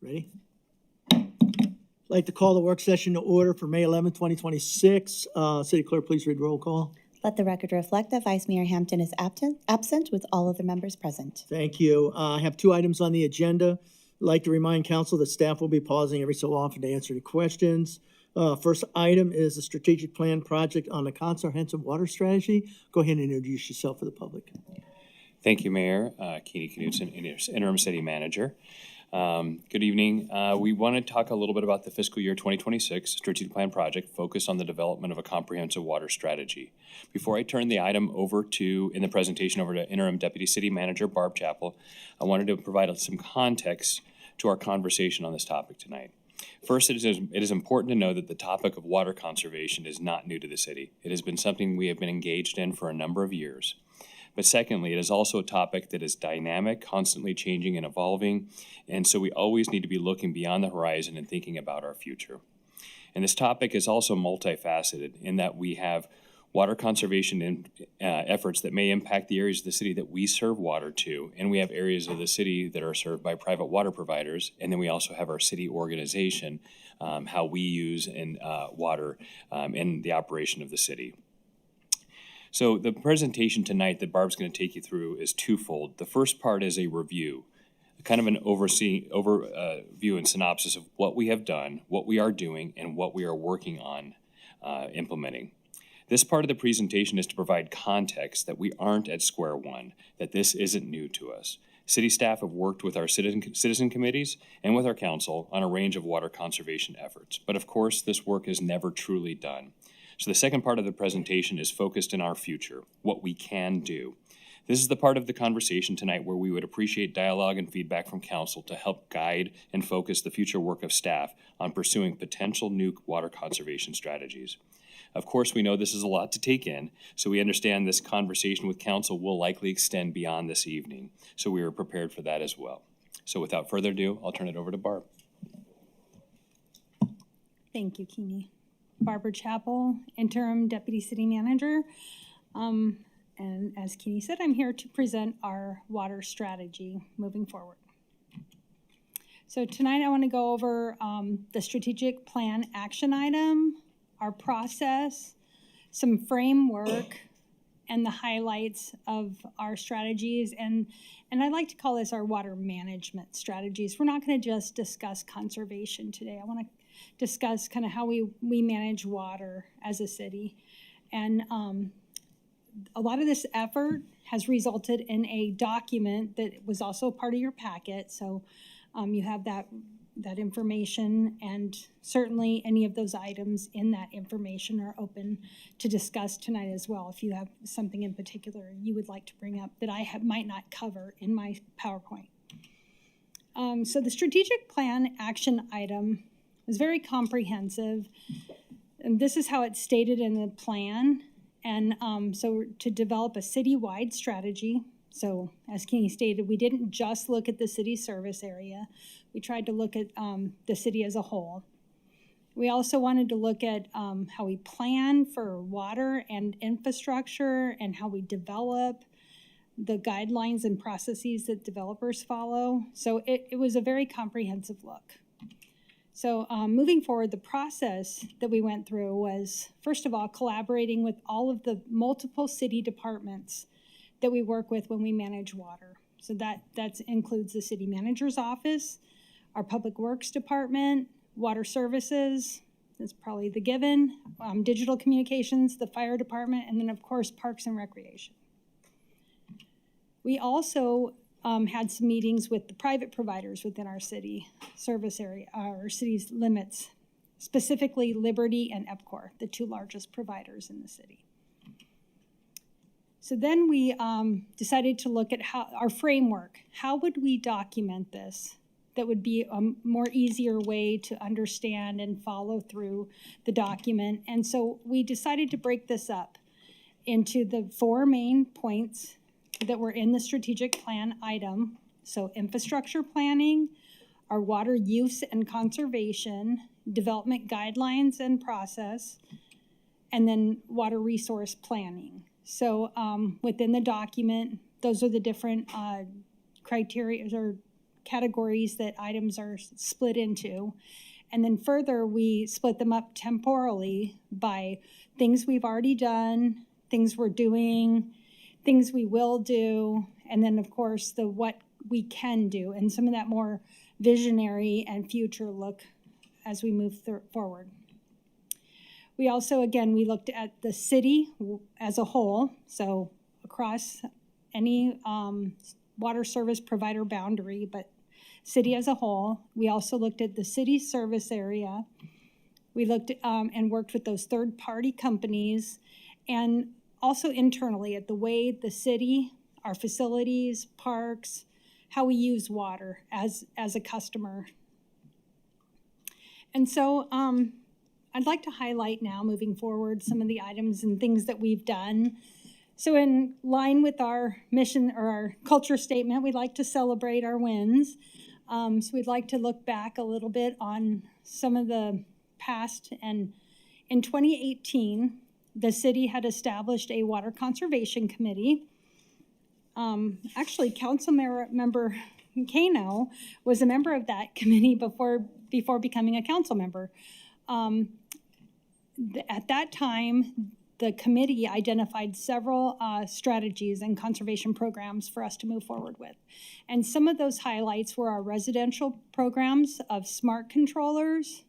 Ready? I'd like to call the work session to order for May 11, 2026. City Clerk, please read roll call. Let the record reflect that Vice Mayor Hampton is absent with all other members present. Thank you. I have two items on the agenda. I'd like to remind council that staff will be pausing every so often to answer any questions. First item is the strategic plan project on the comprehensive water strategy. Go ahead and introduce yourself for the public. Thank you, Mayor Keeney Knudsen, Interim City Manager. Good evening. We want to talk a little bit about the fiscal year 2026 strategic plan project focused on the development of a comprehensive water strategy. Before I turn the item in the presentation over to Interim Deputy City Manager Barb Chappell, I wanted to provide some context to our conversation on this topic tonight. First, it is important to know that the topic of water conservation is not new to the city. It has been something we have been engaged in for a number of years. But secondly, it is also a topic that is dynamic, constantly changing and evolving, and so we always need to be looking beyond the horizon and thinking about our future. And this topic is also multifaceted in that we have water conservation efforts that may impact the areas of the city that we serve water to, and we have areas of the city that are served by private water providers, and then we also have our city organization, how we use water in the operation of the city. So the presentation tonight that Barb's going to take you through is twofold. The first part is a review, kind of an overview and synopsis of what we have done, what we are doing, and what we are working on implementing. This part of the presentation is to provide context that we aren't at square one, that this isn't new to us. City staff have worked with our citizen committees and with our council on a range of water conservation efforts. But of course, this work is never truly done. So the second part of the presentation is focused in our future, what we can do. This is the part of the conversation tonight where we would appreciate dialogue and feedback from council to help guide and focus the future work of staff on pursuing potential new water conservation strategies. Of course, we know this is a lot to take in, so we understand this conversation with council will likely extend beyond this evening, so we are prepared for that as well. So without further ado, I'll turn it over to Barb. Thank you, Keeney. Barbara Chappell, Interim Deputy City Manager. And as Keeney said, I'm here to present our water strategy moving forward. So tonight I want to go over the strategic plan action item, our process, some framework, and the highlights of our strategies. And I like to call this our water management strategies. We're not going to just discuss conservation today. I want to discuss kind of how we manage water as a city. And a lot of this effort has resulted in a document that was also part of your packet. So you have that information, and certainly any of those items in that information are open to discuss tonight as well. If you have something in particular you would like to bring up that I might not cover in my PowerPoint. So the strategic plan action item is very comprehensive, and this is how it's stated in the plan. And so to develop a citywide strategy. So as Keeney stated, we didn't just look at the city service area. We tried to look at the city as a whole. We also wanted to look at how we plan for water and infrastructure and how we develop the guidelines and processes that developers follow. So it was a very comprehensive look. So moving forward, the process that we went through was, first of all, collaborating with all of the multiple city departments that we work with when we manage water. So that includes the city manager's office, our public works department, water services, that's probably the given, digital communications, the fire department, and then of course, parks and recreation. We also had some meetings with the private providers within our city service area, our city's limits, specifically Liberty and EPCOR, the two largest providers in the city. So then we decided to look at our framework. How would we document this that would be a more easier way to understand and follow through the document? And so we decided to break this up into the 4 main points that were in the strategic plan item. So infrastructure planning, our water use and conservation, development guidelines and process, and then water resource planning. So within the document, those are the different criteria or categories that items are split into. And then further, we split them up temporally by things we've already done, things we're doing, things we will do, and then of course the what we can do, and some of that more visionary and future look as we move forward. We also, again, we looked at the city as a whole, so across any water service provider boundary, but city as a whole. We also looked at the city service area. We looked and worked with those third-party companies, and also internally at the way the city, our facilities, parks, how we use water as a customer. And so I'd like to highlight now, moving forward, some of the items and things that we've done. So in line with our mission or our culture statement, we'd like to celebrate our wins. So we'd like to look back a little bit on some of the past. And in 2018, the city had established a water conservation committee. Actually, council member Kano was a member of that committee before becoming a council member. At that time, the committee identified several strategies and conservation programs for us to move forward with. And some of those highlights were our residential programs of smart controllers,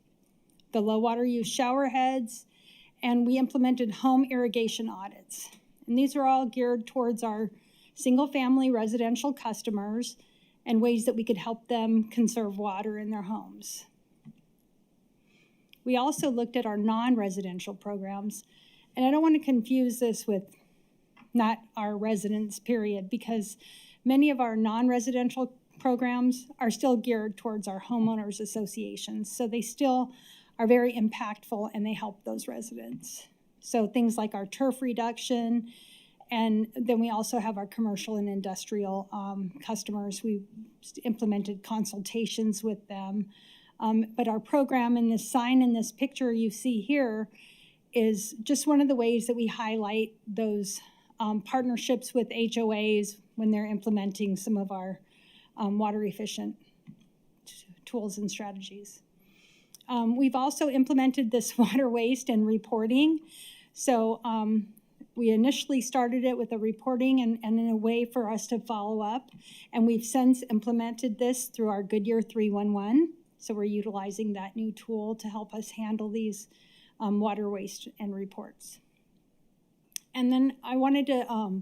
the low water use shower heads, and we implemented home irrigation audits. And these are all geared towards our single-family residential customers and ways that we could help them conserve water in their homes. We also looked at our non-residential programs, and I don't want to confuse this with not our residents, period, because many of our non-residential programs are still geared towards our homeowners associations. So they still are very impactful and they help those residents. So things like our turf reduction, and then we also have our commercial and industrial customers. We implemented consultations with them. But our program and this sign in this picture you see here is just one of the ways that we highlight those partnerships with HOAs when they're implementing some of our water efficient tools and strategies. We've also implemented this water waste and reporting. So we initially started it with a reporting and in a way for us to follow up. And we've since implemented this through our Goodyear 311. So we're utilizing that new tool to help us handle these water waste and reports. And then I wanted to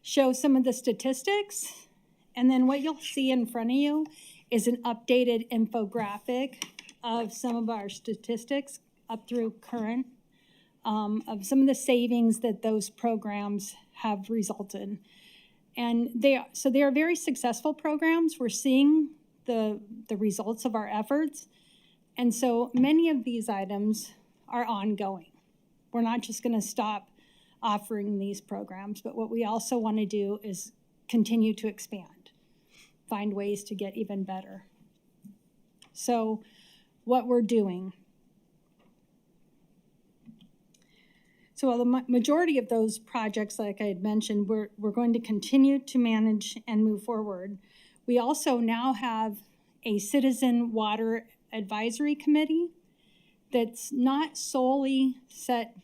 show some of the statistics. And then what you'll see in front of you is an updated infographic of some of our statistics up through current, of some of the savings that those programs have resulted. And they are very successful programs. We're seeing the results of our efforts. And so many of these items are ongoing. We're not just going to stop offering these programs, but what we also want to do is continue to expand, find ways to get even better. So what we're doing. So the majority of those projects, like I had mentioned, we're going to continue to manage and move forward. We also now have a Citizen Water Advisory Committee that's not solely set,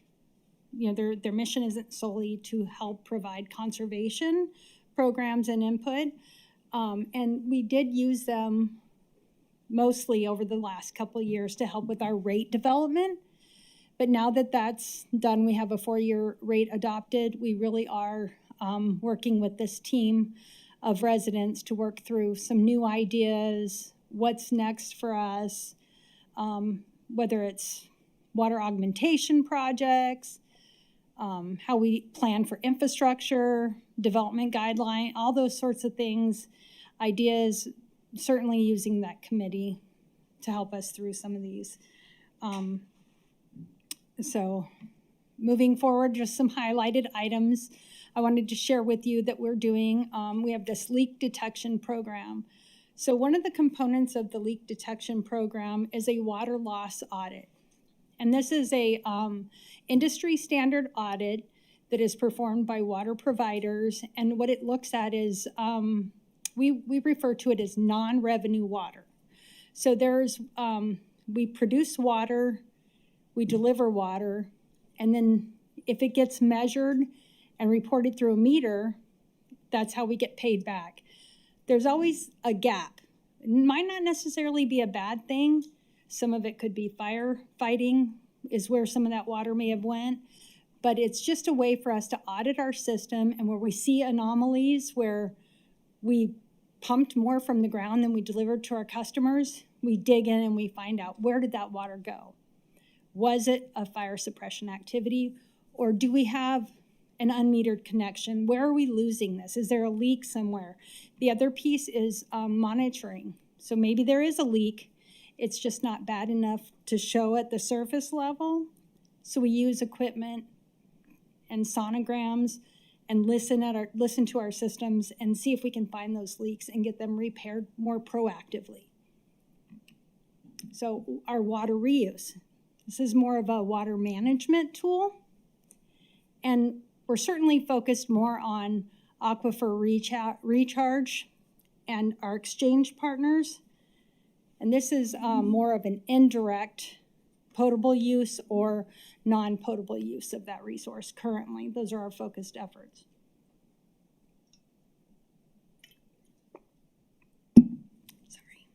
their mission isn't solely to help provide conservation programs and input. And we did use them mostly over the last couple of years to help with our rate development. But now that that's done, we have a 4-year rate adopted. We really are working with this team of residents to work through some new ideas, what's next for us, whether it's water augmentation projects, how we plan for infrastructure, development guideline, all those sorts of things, ideas, certainly using that committee to help us through some of these. So moving forward, just some highlighted items I wanted to share with you that we're doing. We have this leak detection program. So one of the components of the leak detection program is a water loss audit. And this is a industry standard audit that is performed by water providers. And what it looks at is, we refer to it as non-revenue water. So we produce water, we deliver water, and then if it gets measured and reported through a meter, that's how we get paid back. There's always a gap. It might not necessarily be a bad thing. Some of it could be firefighting is where some of that water may have went. But it's just a way for us to audit our system, and where we see anomalies where we pumped more from the ground than we delivered to our customers, we dig in and we find out, where did that water go? Was it a fire suppression activity, or do we have an unmetered connection? Where are we losing this? Is there a leak somewhere? The other piece is monitoring. So maybe there is a leak. It's just not bad enough to show at the surface level. So we use equipment and sonograms and listen to our systems and see if we can find those leaks and get them repaired more proactively. So our water reuse. This is more of a water management tool. And we're certainly focused more on aquifer recharge and our exchange partners. And this is more of an indirect potable use or non-potable use of that resource currently. Those are our focused efforts. Sorry.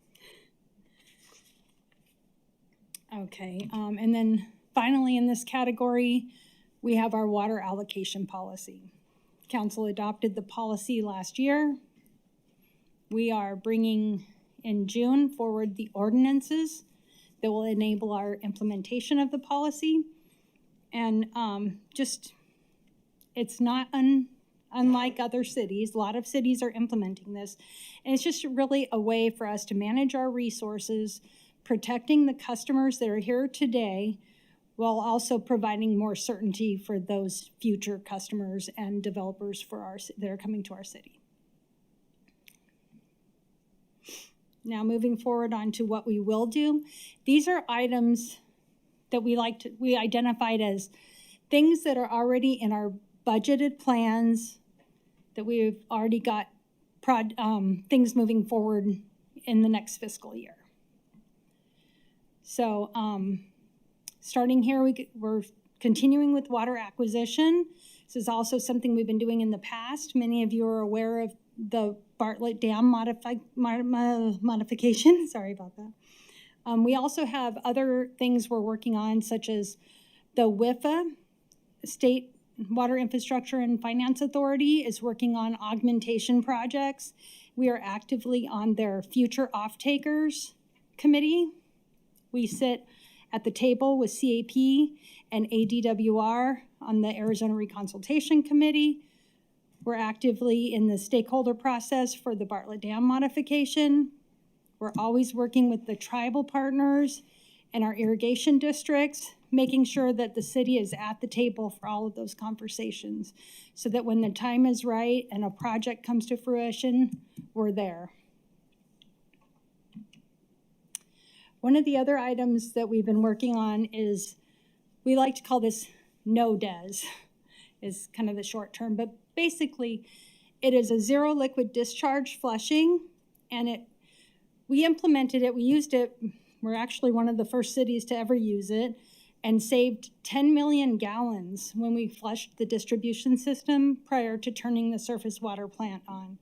Okay, and then finally in this category, we have our water allocation policy. Council adopted the policy last year. We are bringing in June forward the ordinances that will enable our implementation of the policy. And it's not unlike other cities. A lot of cities are implementing this. And it's just really a way for us to manage our resources, protecting the customers that are here today, while also providing more certainty for those future customers and developers that are coming to our city. Now moving forward on to what we will do. These are items that we identified as things that are already in our budgeted plans, that we've already got things moving forward in the next fiscal year. So starting here, we're continuing with water acquisition. This is also something we've been doing in the past. Many of you are aware of the Bartlett Dam modification. Sorry about that. We also have other things we're working on, such as the WIFA, State Water Infrastructure and Finance Authority, is working on augmentation projects. We are actively on their Future Off-Takers Committee. We sit at the table with CAP and ADWR on the Arizona Reconsultation Committee. We're actively in the stakeholder process for the Bartlett Dam modification. We're always working with the tribal partners and our irrigation districts, making sure that the city is at the table for all of those conversations, so that when the time is right and a project comes to fruition, we're there. One of the other items that we've been working on is, we like to call this no-DES, is kind of the short term, but basically it is a zero liquid discharge flushing, and we implemented it, we used it, we're actually one of the first cities to ever use it, and saved 10 million gallons when we flushed the distribution system prior to turning the surface water plant on.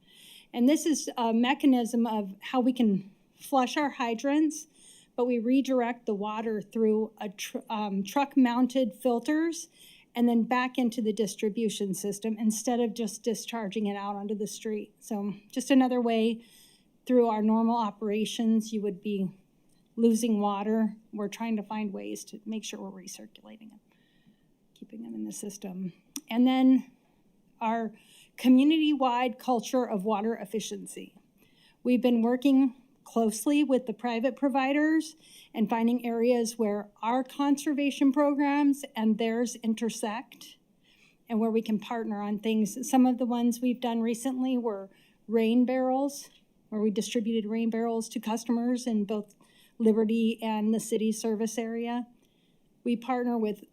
And this is a mechanism of how we can flush our hydrants, but we redirect the water through a truck-mounted filters and then back into the distribution system instead of just discharging it out onto the street. So just another way through our normal operations, you would be losing water. We're trying to find ways to make sure we're recirculating them, keeping them in the system. And then our community-wide culture of water efficiency. We've been working closely with the private providers and finding areas where our conservation programs and theirs intersect and where we can partner on things. Some of the ones we've done recently were rain barrels, where we distributed rain barrels to customers in both Liberty and the city service area. We partner with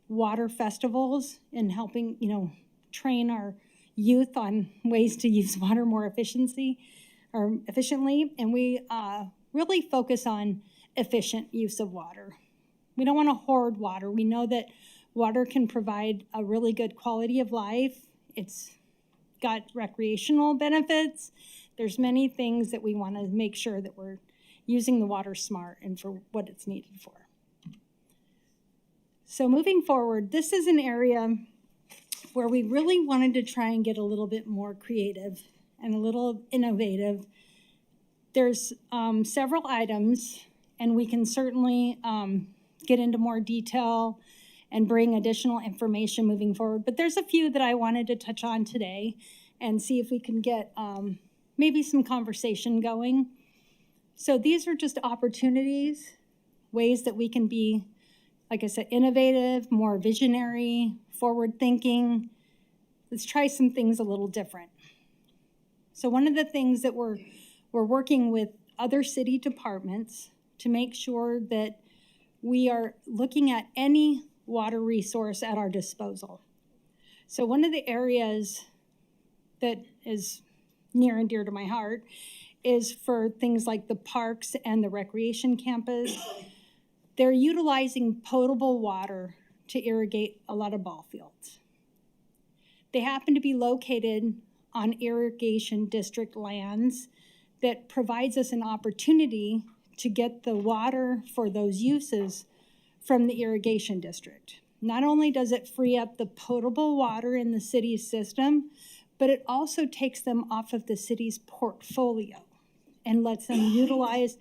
water festivals in helping, train our youth on ways to use water more efficiently. And we really focus on efficient use of water. We don't want to hoard water. We know that water can provide a really good quality of life. It's got recreational benefits. There's many things that we want to make sure that we're using the water smart and for what it's needed for. So moving forward, this is an area where we really wanted to try and get a little bit more creative and a little innovative. There's several items, and we can certainly get into more detail and bring additional information moving forward. But there's a few that I wanted to touch on today and see if we can get maybe some conversation going. So these are just opportunities, ways that we can be, like I said, innovative, more visionary, forward-thinking. Let's try some things a little different. So one of the things that we're working with other city departments to make sure that we are looking at any water resource at our disposal. So one of the areas that is near and dear to my heart is for things like the parks and the recreation campus. They're utilizing potable water to irrigate a lot of ball fields. They happen to be located on irrigation district lands that provides us an opportunity to get the water for those uses from the irrigation district. Not only does it free up the potable water in the city's system, but it also takes them off of the city's portfolio and lets them utilize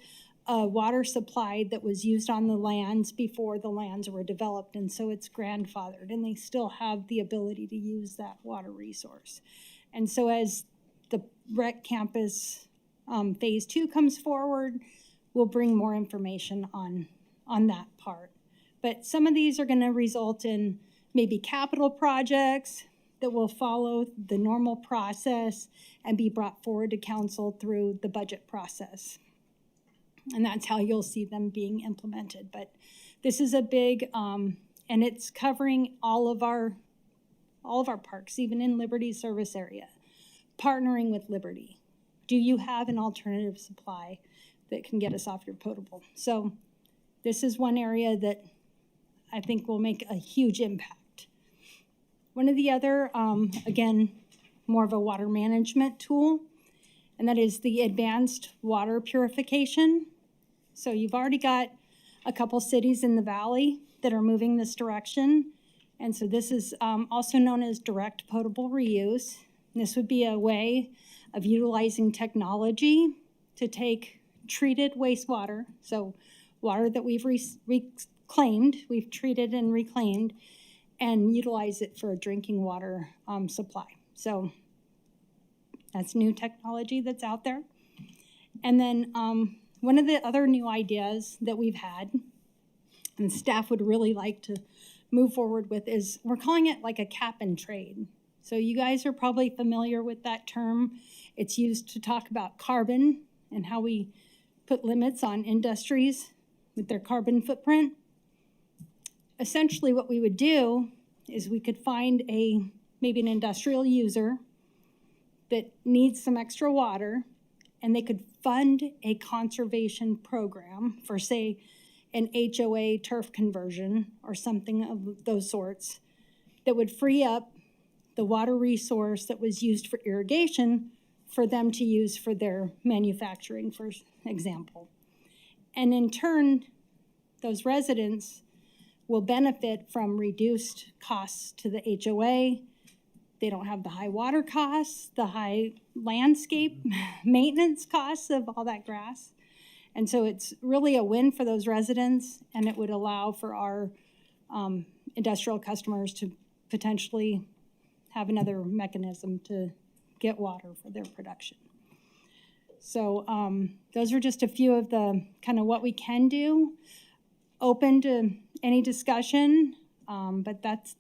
a water supply that was used on the lands before the lands were developed. And so it's grandfathered, and they still have the ability to use that water resource. And so as the rec campus phase 2 comes forward, we'll bring more information on that part. But some of these are going to result in maybe capital projects that will follow the normal process and be brought forward to council through the budget process. And that's how you'll see them being implemented. But this is a big, and it's covering all of our parks, even in Liberty service area. Partnering with Liberty. Do you have an alternative supply that can get us off your potable? So this is one area that I think will make a huge impact. One of the other, again, more of a water management tool, and that is the advanced water purification. So you've already got a couple cities in the valley that are moving this direction. And so this is also known as direct potable reuse. And this would be a way of utilizing technology to take treated wastewater, so water that we've reclaimed, we've treated and reclaimed, and utilize it for a drinking water supply. So that's new technology that's out there. And then one of the other new ideas that we've had, and staff would really like to move forward with, is we're calling it like a cap and trade. So you guys are probably familiar with that term. It's used to talk about carbon and how we put limits on industries with their carbon footprint. Essentially what we would do is we could find maybe an industrial user that needs some extra water, and they could fund a conservation program for, say, an HOA turf conversion or something of those sorts that would free up the water resource that was used for irrigation for them to use for their manufacturing, for example. And in turn, those residents will benefit from reduced costs to the HOA. They don't have the high water costs, the high landscape maintenance costs of all that grass. And so it's really a win for those residents, and it would allow for our industrial customers to potentially have another mechanism to get water for their production. So those are just a few of the kind of what we can do. Open to any discussion, but that's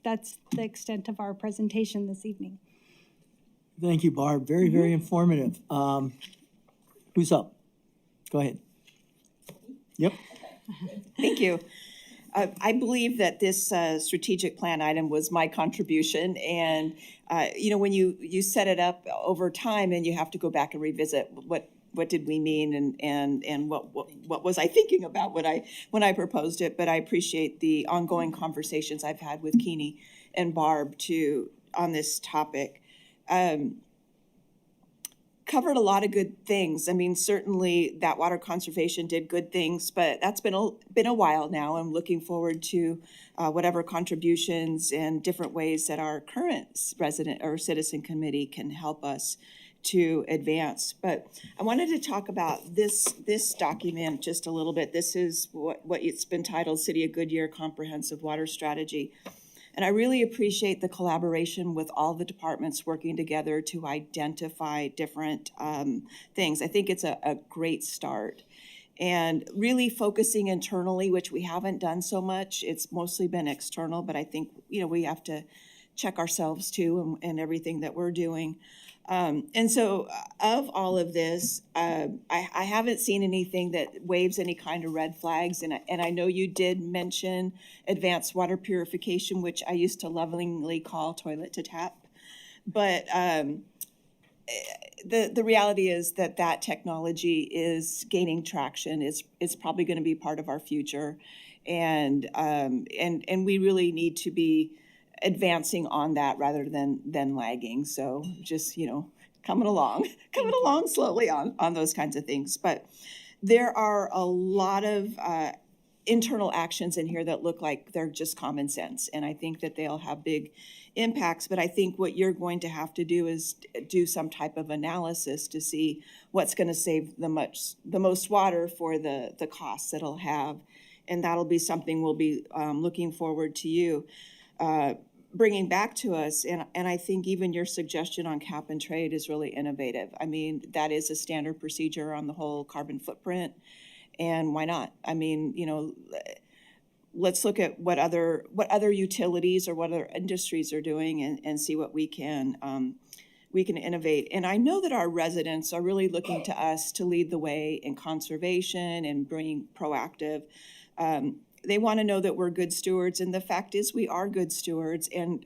the extent of our presentation this evening. Thank you, Barb. Very, very informative. Who's up? Go ahead. Yep. Thank you. I believe that this strategic plan item was my contribution, and when you set it up over time, and you have to go back and revisit what did we mean, and what was I thinking about when I proposed it. But I appreciate the ongoing conversations I've had with Keeney and Barb on this topic. Covered a lot of good things. I mean, certainly that water conservation did good things, but that's been a while now. I'm looking forward to whatever contributions and different ways that our current resident or citizen committee can help us to advance. But I wanted to talk about this document just a little bit. This is what it's been titled City of Goodyear Comprehensive Water Strategy. And I really appreciate the collaboration with all the departments working together to identify different things. I think it's a great start. And really focusing internally, which we haven't done so much. It's mostly been external, but I think, we have to check ourselves too and everything that we're doing. And so of all of this, I haven't seen anything that waves any kind of red flags. And I know you did mention advanced water purification, which I used to lovingly call toilet to tap. But the reality is that technology is gaining traction. It's probably going to be part of our future. And we really need to be advancing on that rather than lagging. So just, coming along slowly on those kinds of things. But there are a lot of internal actions in here that look like they're just common sense. And I think that they'll have big impacts. But I think what you're going to have to do is do some type of analysis to see what's going to save the most water for the costs it'll have. And that'll be something we'll be looking forward to you bringing back to us. And I think even your suggestion on cap and trade is really innovative. I mean, that is a standard procedure on the whole carbon footprint. And why not? I mean, let's look at what other utilities or what other industries are doing and see what we can innovate. And I know that our residents are really looking to us to lead the way in conservation and being proactive. They want to know that we're good stewards, and the fact is we are good stewards, and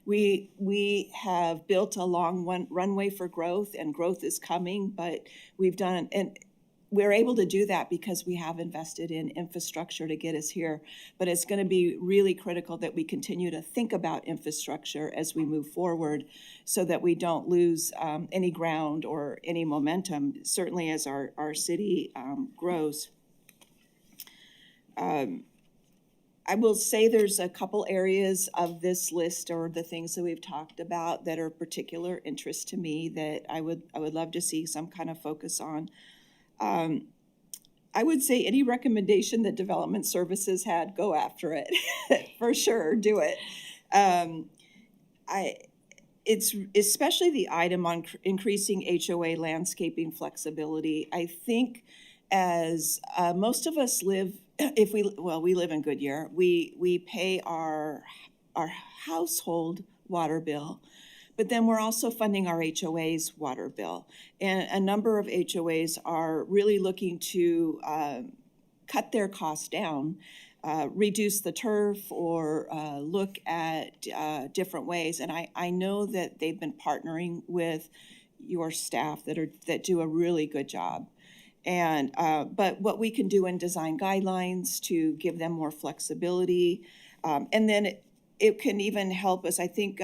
we have built a long runway for growth, and growth is coming, but we're able to do that because we have invested in infrastructure to get us here. But it's going to be really critical that we continue to think about infrastructure as we move forward so that we don't lose any ground or any momentum, certainly as our city grows. I will say there's a couple areas of this list or the things that we've talked about that are of particular interest to me that I would love to see some kind of focus on. I would say any recommendation that Development Services had, go after it. For sure, do it. It's especially the item on increasing HOA landscaping flexibility. I think as most of us live, we live in Goodyear, we pay our household water bill, but then we're also funding our HOA's water bill. And a number of HOAs are really looking to cut their costs down, reduce the turf, or look at different ways. And I know that they've been partnering with your staff that do a really good job. And but what we can do in design guidelines to give them more flexibility, and then it can even help us, I think,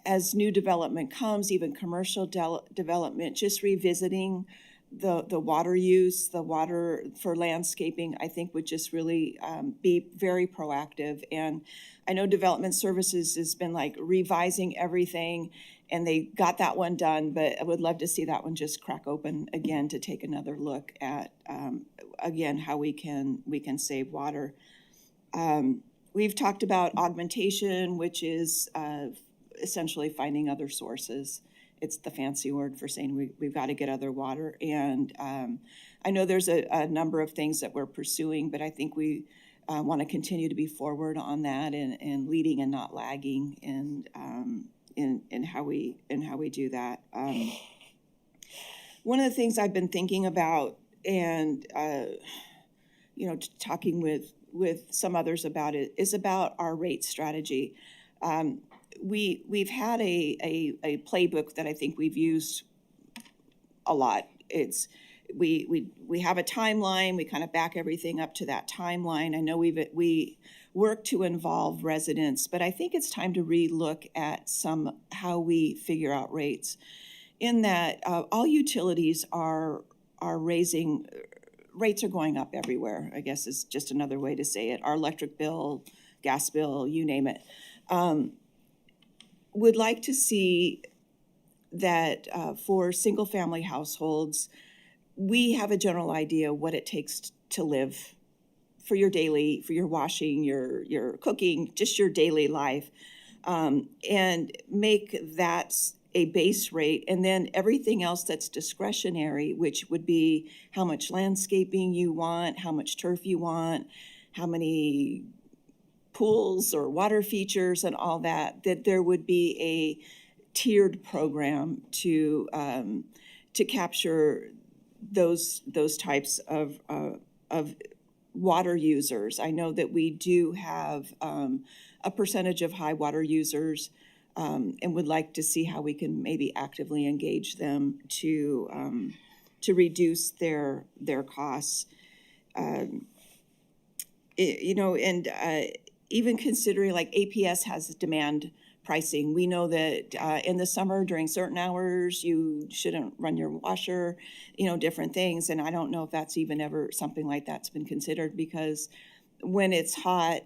as new development comes, even commercial development, just revisiting the water use, the water for landscaping, I think would just really be very proactive. And I know Development Services has been like revising everything, and they got that one done, but I would love to see that one just crack open again to take another look at, again, how we can save water. We've talked about augmentation, which is essentially finding other sources. It's the fancy word for saying we've got to get other water. And I know there's a number of things that we're pursuing, but I think we want to continue to be forward on that and leading and not lagging in how we do that. One of the things I've been thinking about, and talking with some others about it, is about our rate strategy. We've had a playbook that I think we've used a lot. We have a timeline. We kind of back everything up to that timeline. I know we work to involve residents, but I think it's time to relook at how we figure out rates. In that, all utilities are raising. Rates are going up everywhere, I guess is just another way to say it. Our electric bill, gas bill, you name it. Would like to see that for single-family households, we have a general idea what it takes to live for your washing, your cooking, just your daily life, and make that a base rate, and then everything else that's discretionary, which would be how much landscaping you want, how much turf you want, how many pools or water features and all that, that there would be a tiered program to capture those types of water users. I know that we do have a percentage of high water users, and would like to see how we can maybe actively engage them to reduce their costs. Even considering like APS has demand pricing. We know that in the summer during certain hours you shouldn't run your washer, different things. And I don't know if that's even ever something like that's been considered, because when it's hot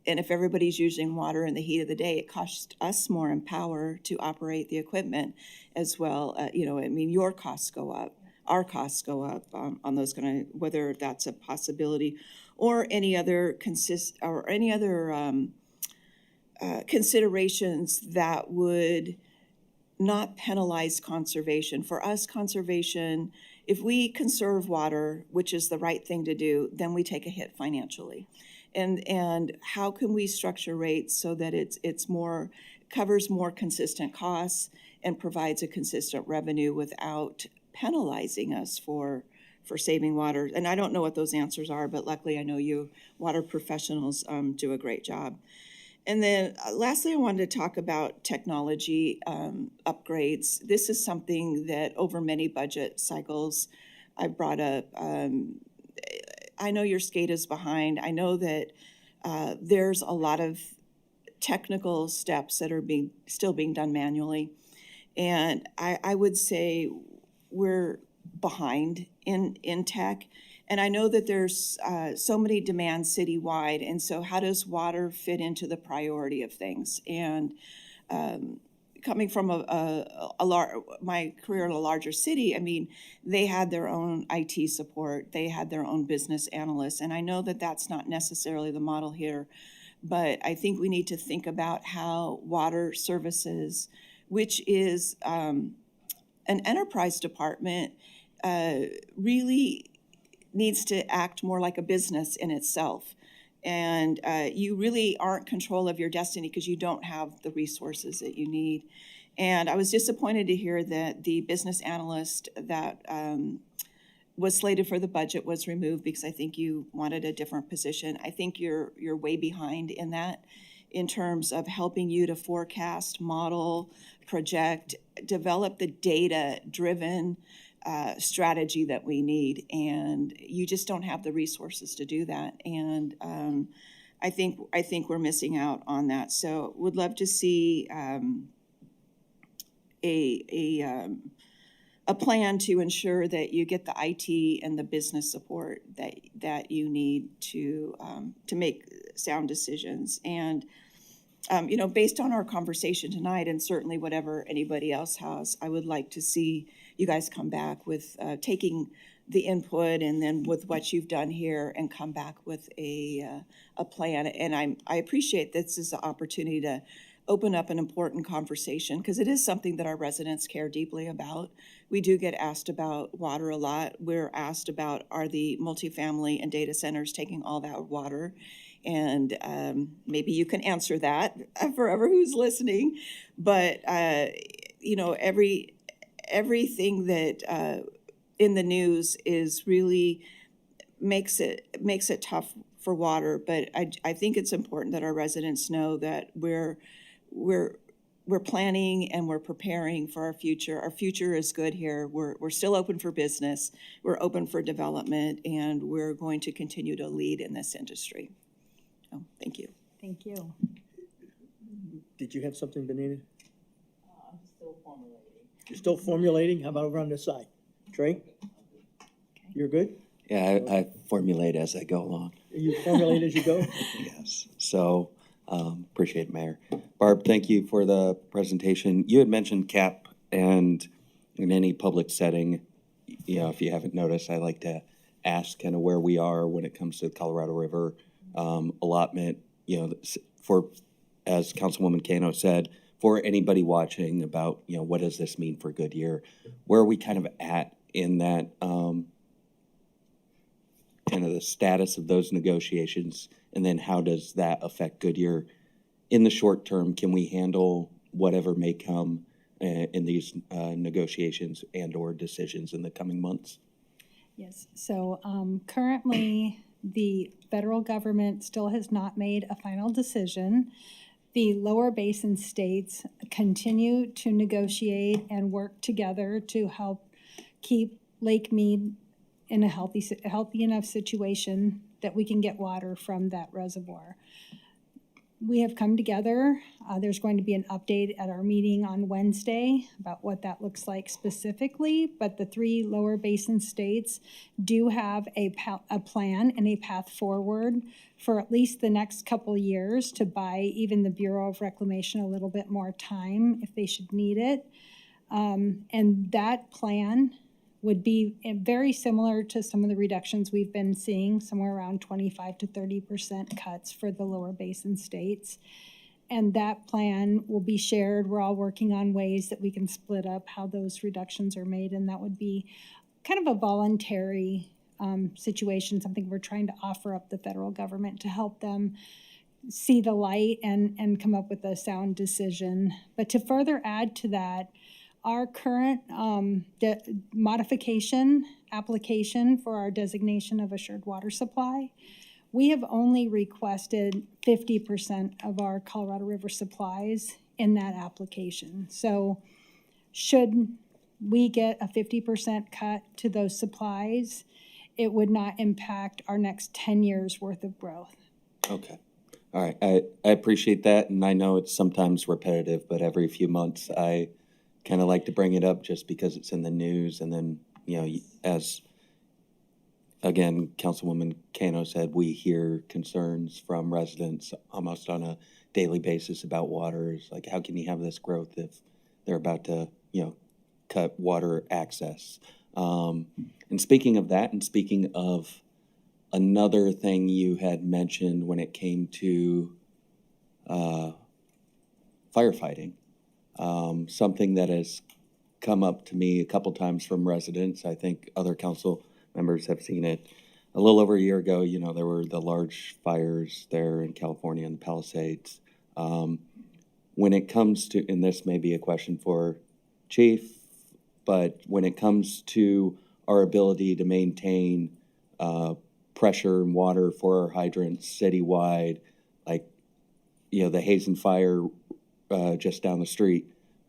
and if everybody's using water in the heat of the day, it costs us more in power to operate the equipment as well. Your costs go up, our costs go up on those kind of, whether that's a possibility or any other considerations that would not penalize conservation. For us, conservation, if we conserve water, which is the right thing to do, then we take a hit financially. And how can we structure rates so that it's more, covers more consistent costs and provides a consistent revenue without penalizing us for saving water? And I don't know what those answers are, but luckily I know you water professionals do a great job. And then lastly, I wanted to talk about technology upgrades. This is something that over many budget cycles I've brought up. I know your SCADA's behind. I know that there's a lot of technical steps that are still being done manually. And I would say we're behind in tech. And I know that there's so many demands citywide, and so how does water fit into the priority of things? And coming from my career in a larger city, I mean, they had their own IT support, they had their own business analysts, and I know that that's not necessarily the model here, but I think we need to think about how water services, which is an enterprise department, really needs to act more like a business in itself. And you really aren't in control of your destiny because you don't have the resources that you need. And I was disappointed to hear that the business analyst that was slated for the budget was removed, because I think you wanted a different position. I think you're way behind in that, in terms of helping you to forecast, model, project, develop the data-driven strategy that we need, and you just don't have the resources to do that. And I think we're missing out on that. So would love to see a plan to ensure that you get the IT and the business support that you need to make sound decisions. And based on our conversation tonight, and certainly whatever anybody else has, I would like to see you guys come back with taking the input, and then with what you've done here, and come back with a plan. And I appreciate this is the opportunity to open up an important conversation, because it is something that our residents care deeply about. We do get asked about water a lot. We're asked about, are the multifamily and data centers taking all that water? And maybe you can answer that for everyone who's listening. But everything that in the news is really makes it tough for water. But I think it's important that our residents know that we're planning and we're preparing for our future. Our future is good here. We're still open for business. We're open for development, and we're going to continue to lead in this industry. So, thank you. Thank you. Did you have something, Benita? I'm still formulating. You're still formulating? How about over on this side? Trey? You're good? Yeah, I formulate as I go along. You formulate as you go? Yes. So, appreciate it, Mayor. Barb, thank you for the presentation. You had mentioned CAP, and in any public setting, you know, if you haven't noticed, I like to ask kind of where we are when it comes to the Colorado River allotment. You know, for, as Councilwoman Cano said, for anybody watching about, you know, what does this mean for Goodyear? Where are we kind of at in that, kind of the status of those negotiations, and then how does that affect Goodyear in the short term? Can we handle whatever may come in these negotiations and or decisions in the coming months? Yes, so currently, the federal government still has not made a final decision. The lower basin states continue to negotiate and work together to help keep Lake Mead in a healthy enough situation that we can get water from that reservoir. We have come together. There's going to be an update at our meeting on Wednesday about what that looks like specifically, but the 3 lower basin states do have a plan and a path forward for at least the next couple years to buy even the Bureau of Reclamation a little bit more time if they should need it. And that plan would be very similar to some of the reductions we've been seeing, somewhere around 25 to 30% cuts for the lower basin states. And that plan will be shared. We're all working on ways that we can split up how those reductions are made, and that would be kind of a voluntary situation, something we're trying to offer up the federal government to help them see the light and come up with a sound decision. But to further add to that, our current modification application for our designation of assured water supply, we have only requested 50% of our Colorado River supplies in that application. So should we get a 50% cut to those supplies, it would not impact our next 10 years worth of growth. Okay. All right. I appreciate that. And I know it's sometimes repetitive, but every few months I kind of like to bring it up just because it's in the news. And then, you know, as again, Councilwoman Cano said, we hear concerns from residents almost on a daily basis about water. It's like, how can you have this growth if they're about to, you know, cut water access? And speaking of that, and speaking of another thing you had mentioned when it came to firefighting, something that has come up to me a couple times from residents. I think other council members have seen it. A little over a year ago, you know, there were the large fires there in California in the Palisades. When it comes to, and this may be a question for Chief, but when it comes to our ability to maintain pressure and water for our hydrants citywide, like, you know, the Hazen fire just down the street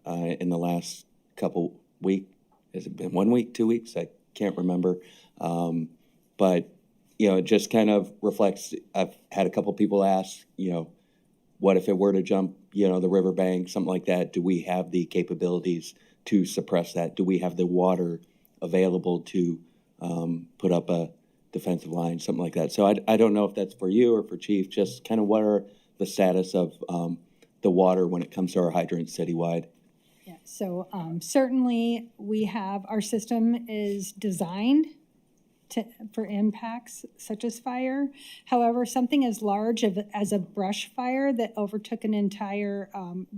in the last couple weeks. Has it been 1 week, 2 weeks? I can't remember. But, you know, it just kind of reflects, I've had a couple people ask, you know, what if it were to jump, you know, the riverbank, something like that? Do we have the capabilities to suppress that? Do we have the water available to put up a defensive line, something like that? So I don't know if that's for you or for Chief, just kind of what are the status of the water when it comes to our hydrants citywide? Yeah, so certainly we have, our system is designed for impacts such as fire. However, something as large as a brush fire that overtook an entire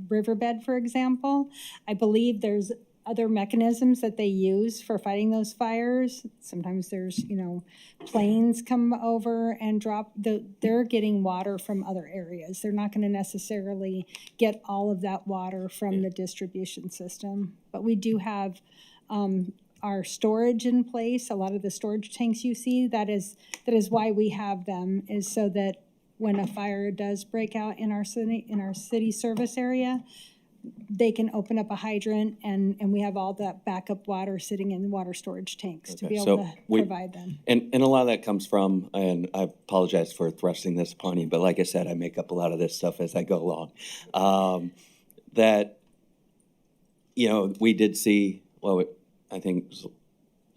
riverbed, for example, I believe there's other mechanisms that they use for fighting those fires. Sometimes there's, you know, planes come over and drop, they're getting water from other areas. They're not going to necessarily get all of that water from the distribution system. But we do have our storage in place. A lot of the storage tanks you see, that is why we have them, is so that when a fire does break out in our city service area, they can open up a hydrant and we have all that backup water sitting in water storage tanks to be Okay, able so to we- provide them. And a lot of that comes from, and I apologize for thrusting this upon you, but like I said, I make up a lot of this stuff as I go along. That, you know, we did see, well, I think it was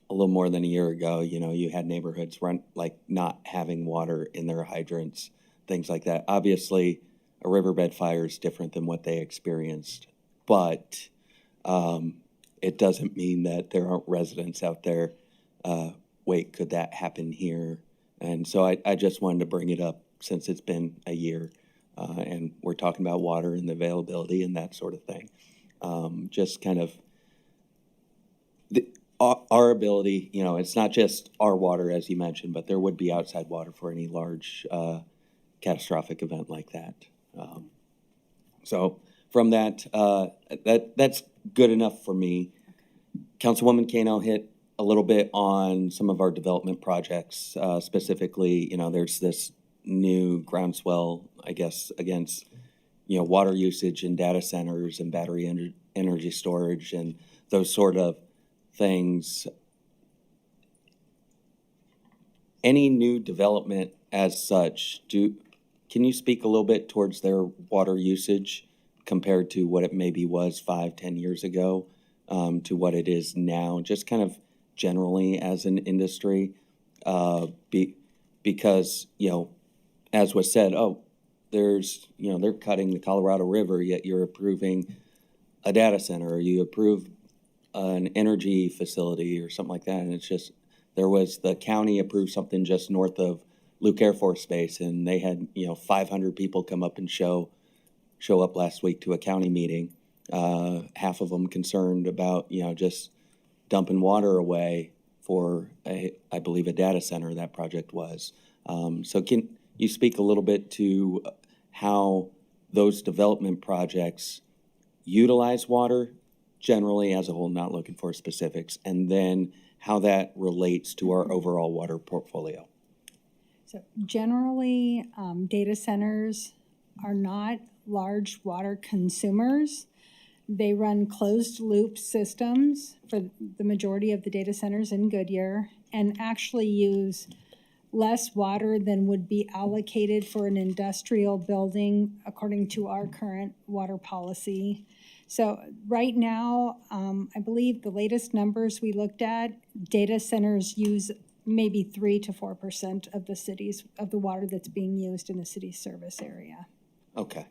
a little more than a year ago, you know, you had neighborhoods not having water in their hydrants, things like that. Obviously, a riverbed fire is different than what they experienced, but it doesn't mean that there aren't residents out there. Wait, could that happen here? And so I just wanted to bring it up since it's been a year, and we're talking about water and the availability and that sort of thing. Just kind of our ability, you know, it's not just our water, as you mentioned, but there would be outside water for any large catastrophic event like that. So from that, that's good enough for me. Councilwoman Kano hit a little bit on some of our development projects. Specifically, you know, there's this new groundswell, I guess, against, you know, water usage in data centers and battery energy storage and those sort of things. Any new development as such, can you speak a little bit towards their water usage compared to what it maybe was 5-10 years ago, to what it is now, just kind of generally as an industry? Because, you know, as was said, there's, you know, they're cutting the Colorado River, yet you're approving a data center, or you approve an energy facility or something like that. And it's just, the county approved something just north of Luke Air Force Base, and they had, you know, 500 people come up and show up last week to a county meeting. Half of them concerned about, you know, just dumping water away for I believe a data center that project was. So can you speak a little bit to how those development projects utilize water generally as a whole, not looking for specifics, and then how that relates to our overall water portfolio? So generally, data centers are not large water consumers. They run closed loop systems for the majority of the data centers in Goodyear and actually use less water than would be allocated for an industrial building according to our current water policy. So right now, I believe the latest numbers we looked at, data centers use maybe 3 to 4% of the water that's being used in the city's service area. Okay.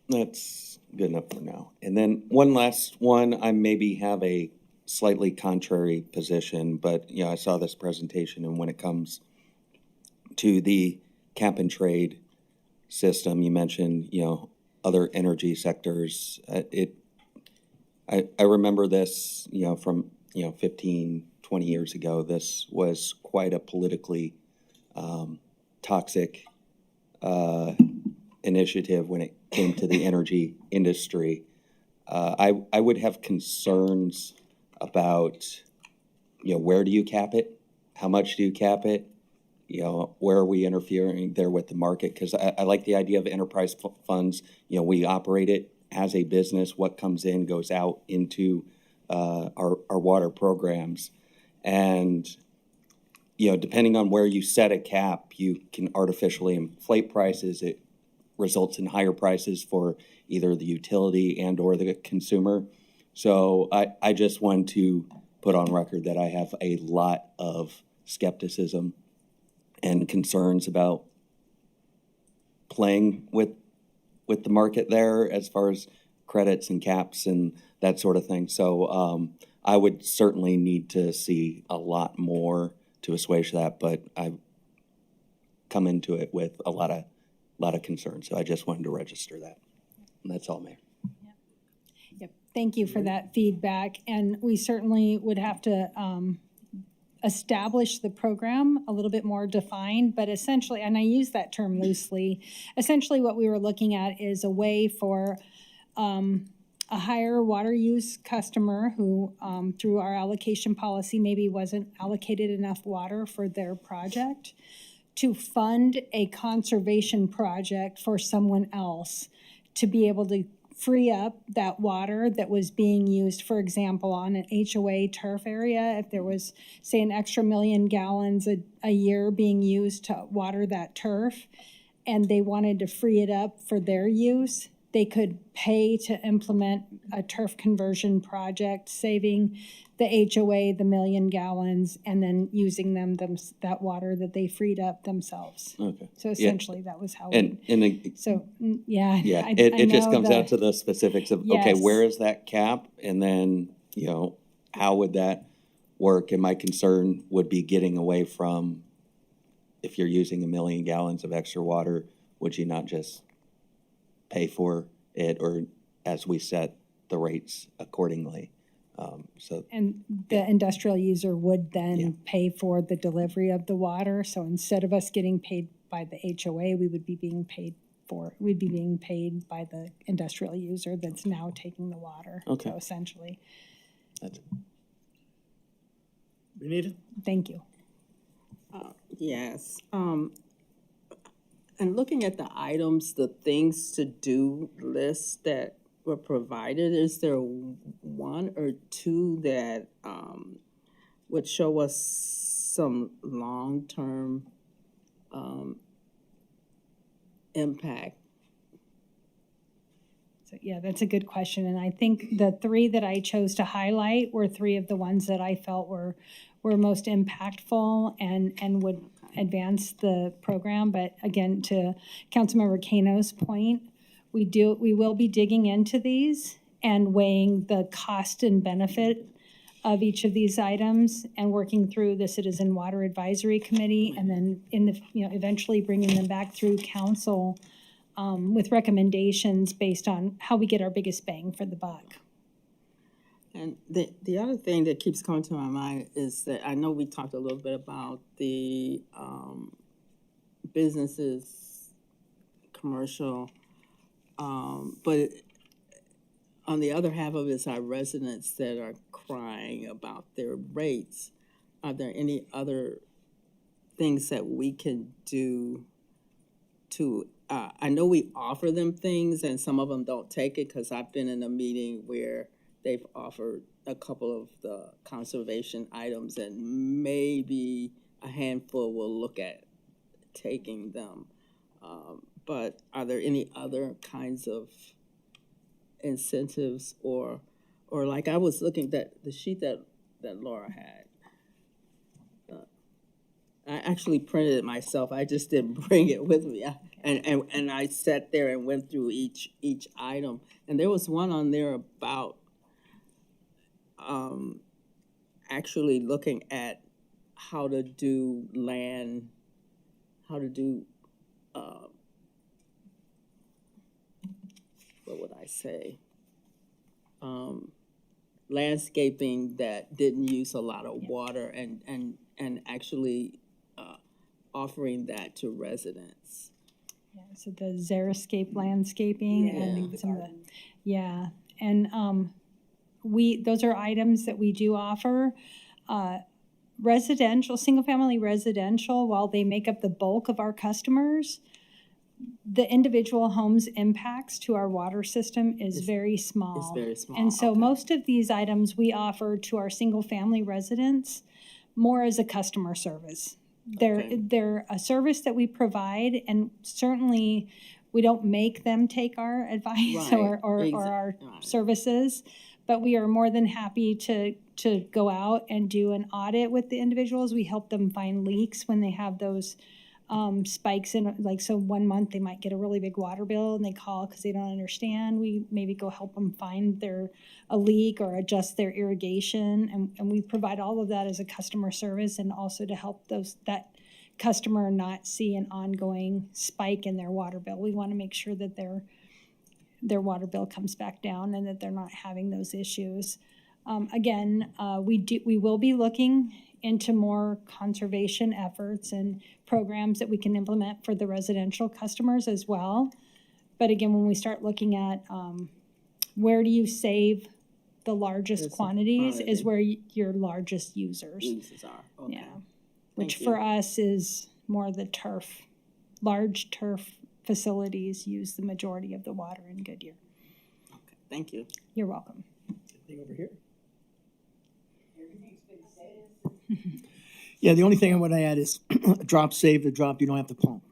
That's good enough for now. And then one last one, I maybe have a slightly contrary position, but, you know, I saw this presentation, and when it comes to the cap and trade system, you mentioned, you know, other energy sectors. I remember this, you know, from, you know, 15, 20 years ago. This was quite a politically toxic initiative when it came to the energy industry. I would have concerns about, you know, where do you cap it? How much do you cap it? You know, where are we interfering there with the market? Because I like the idea of enterprise funds. You know, we operate it as a business. What comes in goes out into our water programs. And, you know, depending on where you set a cap, you can artificially inflate prices. It results in higher prices for either the utility and or the consumer. So I just want to put on record that I have a lot of skepticism and concerns about playing with the market there as far as credits and caps and that sort of thing. So I would certainly need to see a lot more to assuage that, but I come into it with a lot of concern. So I just wanted to register that. And that's all, Mayor. Yep. Thank you for that feedback. And we certainly would have to establish the program a little bit more defined, but essentially, and I use that term loosely, essentially what we were looking at is a way for a a higher water use customer who, through our allocation policy, maybe wasn't allocated enough water for their project, to fund a conservation project for someone else to be able to free up that water that was being used, for example, on an HOA turf area. If there was, say, an extra 1 million gallons a year being used to water that turf, and they wanted to free it up for their use, they could pay to implement a turf conversion project, saving the HOA the 1 million gallons, and then using that water that they freed up themselves. Okay. So essentially, that was how And, so, yeah. yeah, I it just know comes out to the specifics of, okay, Yes. where is that cap? And then, you know, how would that work? And my concern would be getting away from, if you're using 1 million gallons of extra water, would you not just pay for it, or as we set the rates accordingly? So, And the industrial user would then Yeah. pay for the delivery of the water. So instead of us getting paid by the HOA, we'd be being paid by the industrial user that's now taking the water. Okay. So essentially, that's, Benita? thank you. Yes, and looking at the items, the things to do list that were provided, is there one or two that, would show us some long-term, impact? So, yeah, that's a good question. And I think the 3 that I chose to highlight were 3 of the ones that I felt were most impactful and would advance the program. But again, to Councilmember Kano's point, we will be digging into these and weighing the cost and benefit of each of these items and working through the Citizen Water Advisory Committee, and then eventually bringing them back through council with recommendations based on how we get our biggest bang for the buck. And the other thing that keeps coming to my mind is that I know we talked a little bit about the, businesses, commercial, but on the other half of it is our residents that are crying about their rates. Are there any other things that we can do to, I know we offer them things and some of them don't take it, because I've been in a meeting where they've offered a couple of the conservation items and maybe a handful will look at taking them. But are there any other kinds of incentives or like I was looking at the sheet that Laura had. I actually printed it myself. I just didn't bring it with me. And I sat there and went through each item. And there was one on there about actually looking at how to do land, how to do what would I say? Landscaping that didn't use a lot of water and actually offering that to residents. Yeah, so the Xeriscape landscaping and some of the, yeah, and those are items that we do offer. Residential, single-family residential, while they make up the bulk of our customers, the individual home's impacts to our water system is very small. It's very small. And so okay. most of these items we offer to our single-family residents more as a customer service. Okay. They're a service that we provide, and certainly we don't make them take our advice Right. or our Right. services, but we are more than happy to go out and do an audit with the individuals. We help them find leaks when they have those spikes in, like, so 1 month they might get a really big water bill and they call because they don't understand. We maybe go help them find a leak or adjust their irrigation, and we provide all of that as a customer service, and also to help that customer not see an ongoing spike in their water bill. We want to make sure that their water bill comes back down and that they're not having those issues. Again, we will be looking into more conservation efforts and programs that we can implement for the residential customers as well. But again, when we start looking at where do you save the largest This quantities quantity. is where your largest users. Uses are, okay. Yeah. Which Thank for you. us is more the turf. Large turf facilities use the majority of the water in Goodyear. Okay, thank you. You're welcome. Anything over here? Yeah, the only thing I want to add is drop, save the drop, you don't have to pump.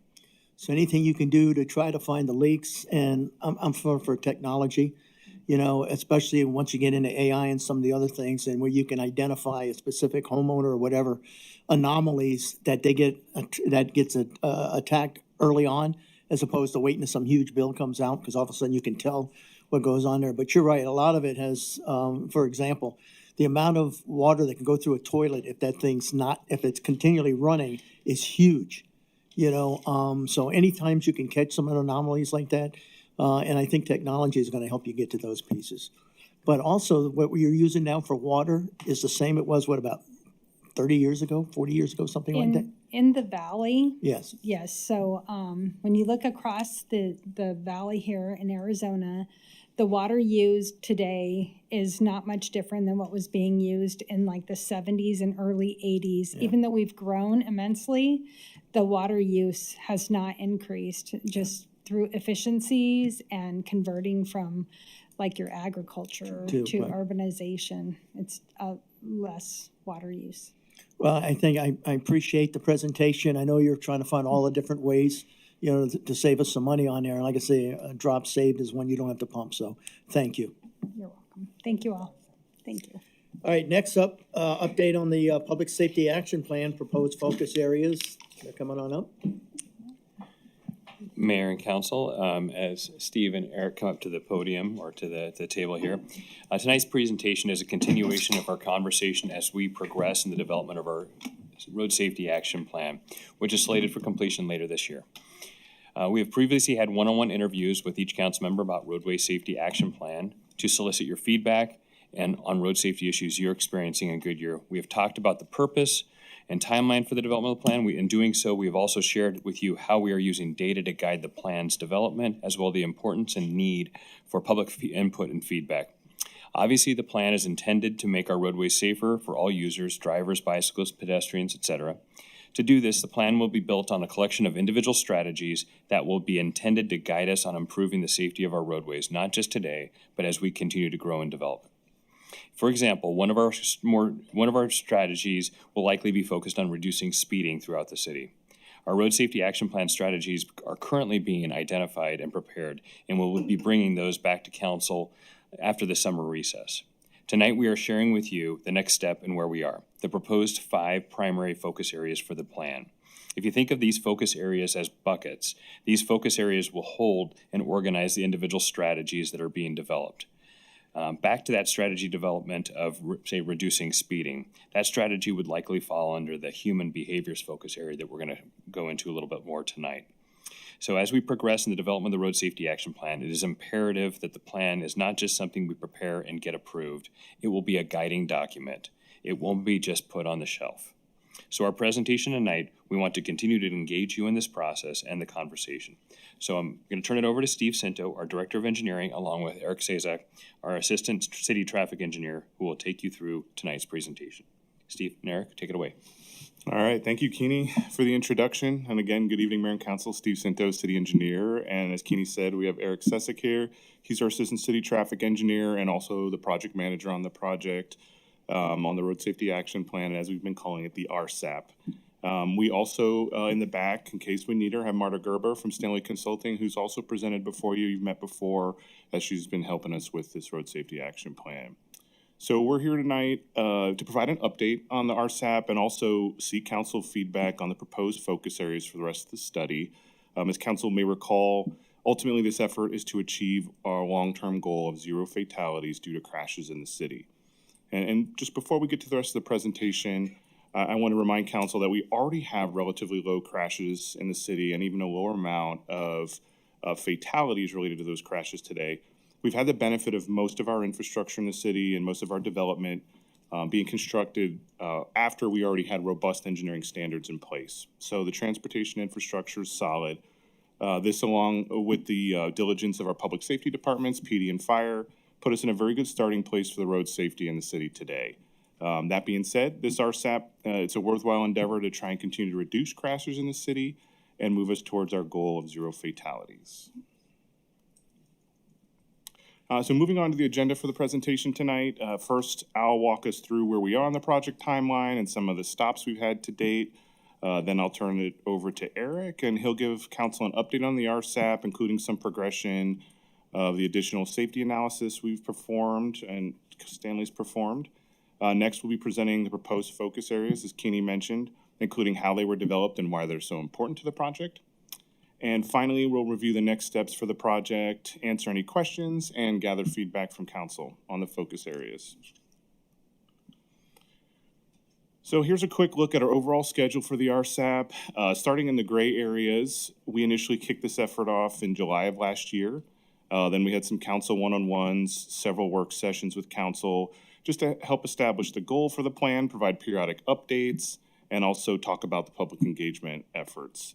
So anything you can do to try to find the leaks, and I'm for technology, you know, especially once you get into AI and some of the other things, and where you can identify a specific homeowner or whatever anomalies that they get, that gets attacked early on, as opposed to waiting till some huge bill comes out, because all of a sudden you can tell what goes on there. But you're right, a lot of it has, for example, the amount of water that can go through a toilet if that thing's not, if it's continually running, is huge. You know, so any times you can catch some anomalies like that, and I think technology is gonna help you get to those pieces. But also, what we're using now for water is the same it was, what, about 30 years ago, 40 years ago, something like that? In the valley, Yes, yes, so when you look across the valley here in Arizona, the water used today is not much different than what was being used in like the 70s and early 80s. Yeah. Even though we've grown immensely, the water use has not increased just through efficiencies and converting from like your agriculture To, to right. urbanization. It's less water use. well, I think I appreciate the presentation. I know you're trying to find all the different ways, you know, to save us some money on there. And like I say, a drop saved is one you don't have to pump, so thank you. You're welcome. Thank you all. Thank you. All right, next up, update on the Public Safety Action Plan, proposed focus areas. They're coming on up. Mayor and council, as Steve and Eric come up to the podium or to the table here. Tonight's presentation is a continuation of our conversation as we progress in the development of our Road Safety Action Plan, which is slated for completion later this year. We have previously had one-on-one interviews with each council member about Roadway Safety Action Plan to solicit your feedback and on road safety issues you're experiencing in Goodyear. We have talked about the purpose and timeline for the development of the plan. In doing so, we have also shared with you how we are using data to guide the plan's development, as well as the importance and need for public input and feedback. Obviously, the plan is intended to make our roadways safer for all users, drivers, bicyclists, pedestrians, etc. To do this, the plan will be built on a collection of individual strategies that will be intended to guide us on improving the safety of our roadways, not just today, but as we continue to grow and develop. For example, one of our strategies will likely be focused on reducing speeding throughout the city. Our road safety action plan strategies are currently being identified and prepared, and we'll be bringing those back to council after the summer recess. Tonight, we are sharing with you the next step and where we are, the proposed 5 primary focus areas for the plan. If you think of these focus areas as buckets, these focus areas will hold and organize the individual strategies that are being developed. Back to that strategy development of, say, reducing speeding. That strategy would likely fall under the human behaviors focus area that we're going to go into a little bit more tonight. So as we progress in the development of the Road Safety Action Plan, it is imperative that the plan is not just something we prepare and get approved. It will be a guiding document. It won't be just put on the shelf. So our presentation tonight, we want to continue to engage you in this process and the conversation. So I'm going to turn it over to Steve Cinto, our Director of Engineering, along with Eric Sazak, our Assistant City Traffic Engineer, who will take you through tonight's presentation. Steve and Eric, take it away. All right, thank you, Keeney, for the introduction. And again, good evening, Mayor and Council. Steve Cinto, City Engineer. And as Keeney said, we have Eric Sazak here. He's our Assistant City Traffic Engineer and also the Project Manager on the project, on the Road Safety Action Plan, as we've been calling it, the RSAP. We also, in the back, in case we need her, have Marta Gerber from Stanley Consulting, who's also presented before you. You've met before, as she's been helping us with this Road Safety Action Plan. So we're here tonight to provide an update on the RSAP and also seek council feedback on the proposed focus areas for the rest of the study. As council may recall, ultimately this effort is to achieve our long-term goal of 0 fatalities due to crashes in the city. And just before we get to the rest of the presentation, I want to remind council that we already have relatively low crashes in the city and even a lower amount of fatalities related to those crashes today. We've had the benefit of most of our infrastructure in the city and most of our development being constructed after we already had robust engineering standards in place. So the transportation infrastructure is solid. This, along with the diligence of our public safety departments, PD and fire, put us in a very good starting place for the road safety in the city today. That being said, this RSAP, it's a worthwhile endeavor to try and continue to reduce crashes in the city and move us towards our goal of 0 fatalities. So moving on to the agenda for the presentation tonight. First, I'll walk us through where we are on the project timeline and some of the stops we've had to date. Then I'll turn it over to Eric, and he'll give council an update on the RSAP, including some progression of the additional safety analysis we've performed and Stanley's performed. Next, we'll be presenting the proposed focus areas, as Keeney mentioned, including how they were developed and why they're so important to the project. And finally, we'll review the next steps for the project, answer any questions, and gather feedback from council on the focus areas. So here's a quick look at our overall schedule for the RSAP. Starting in the gray areas, we initially kicked this effort off in July of last year. Then we had some council one-on-ones, several work sessions with council, just to help establish the goal for the plan, provide periodic updates, and also talk about the public engagement efforts.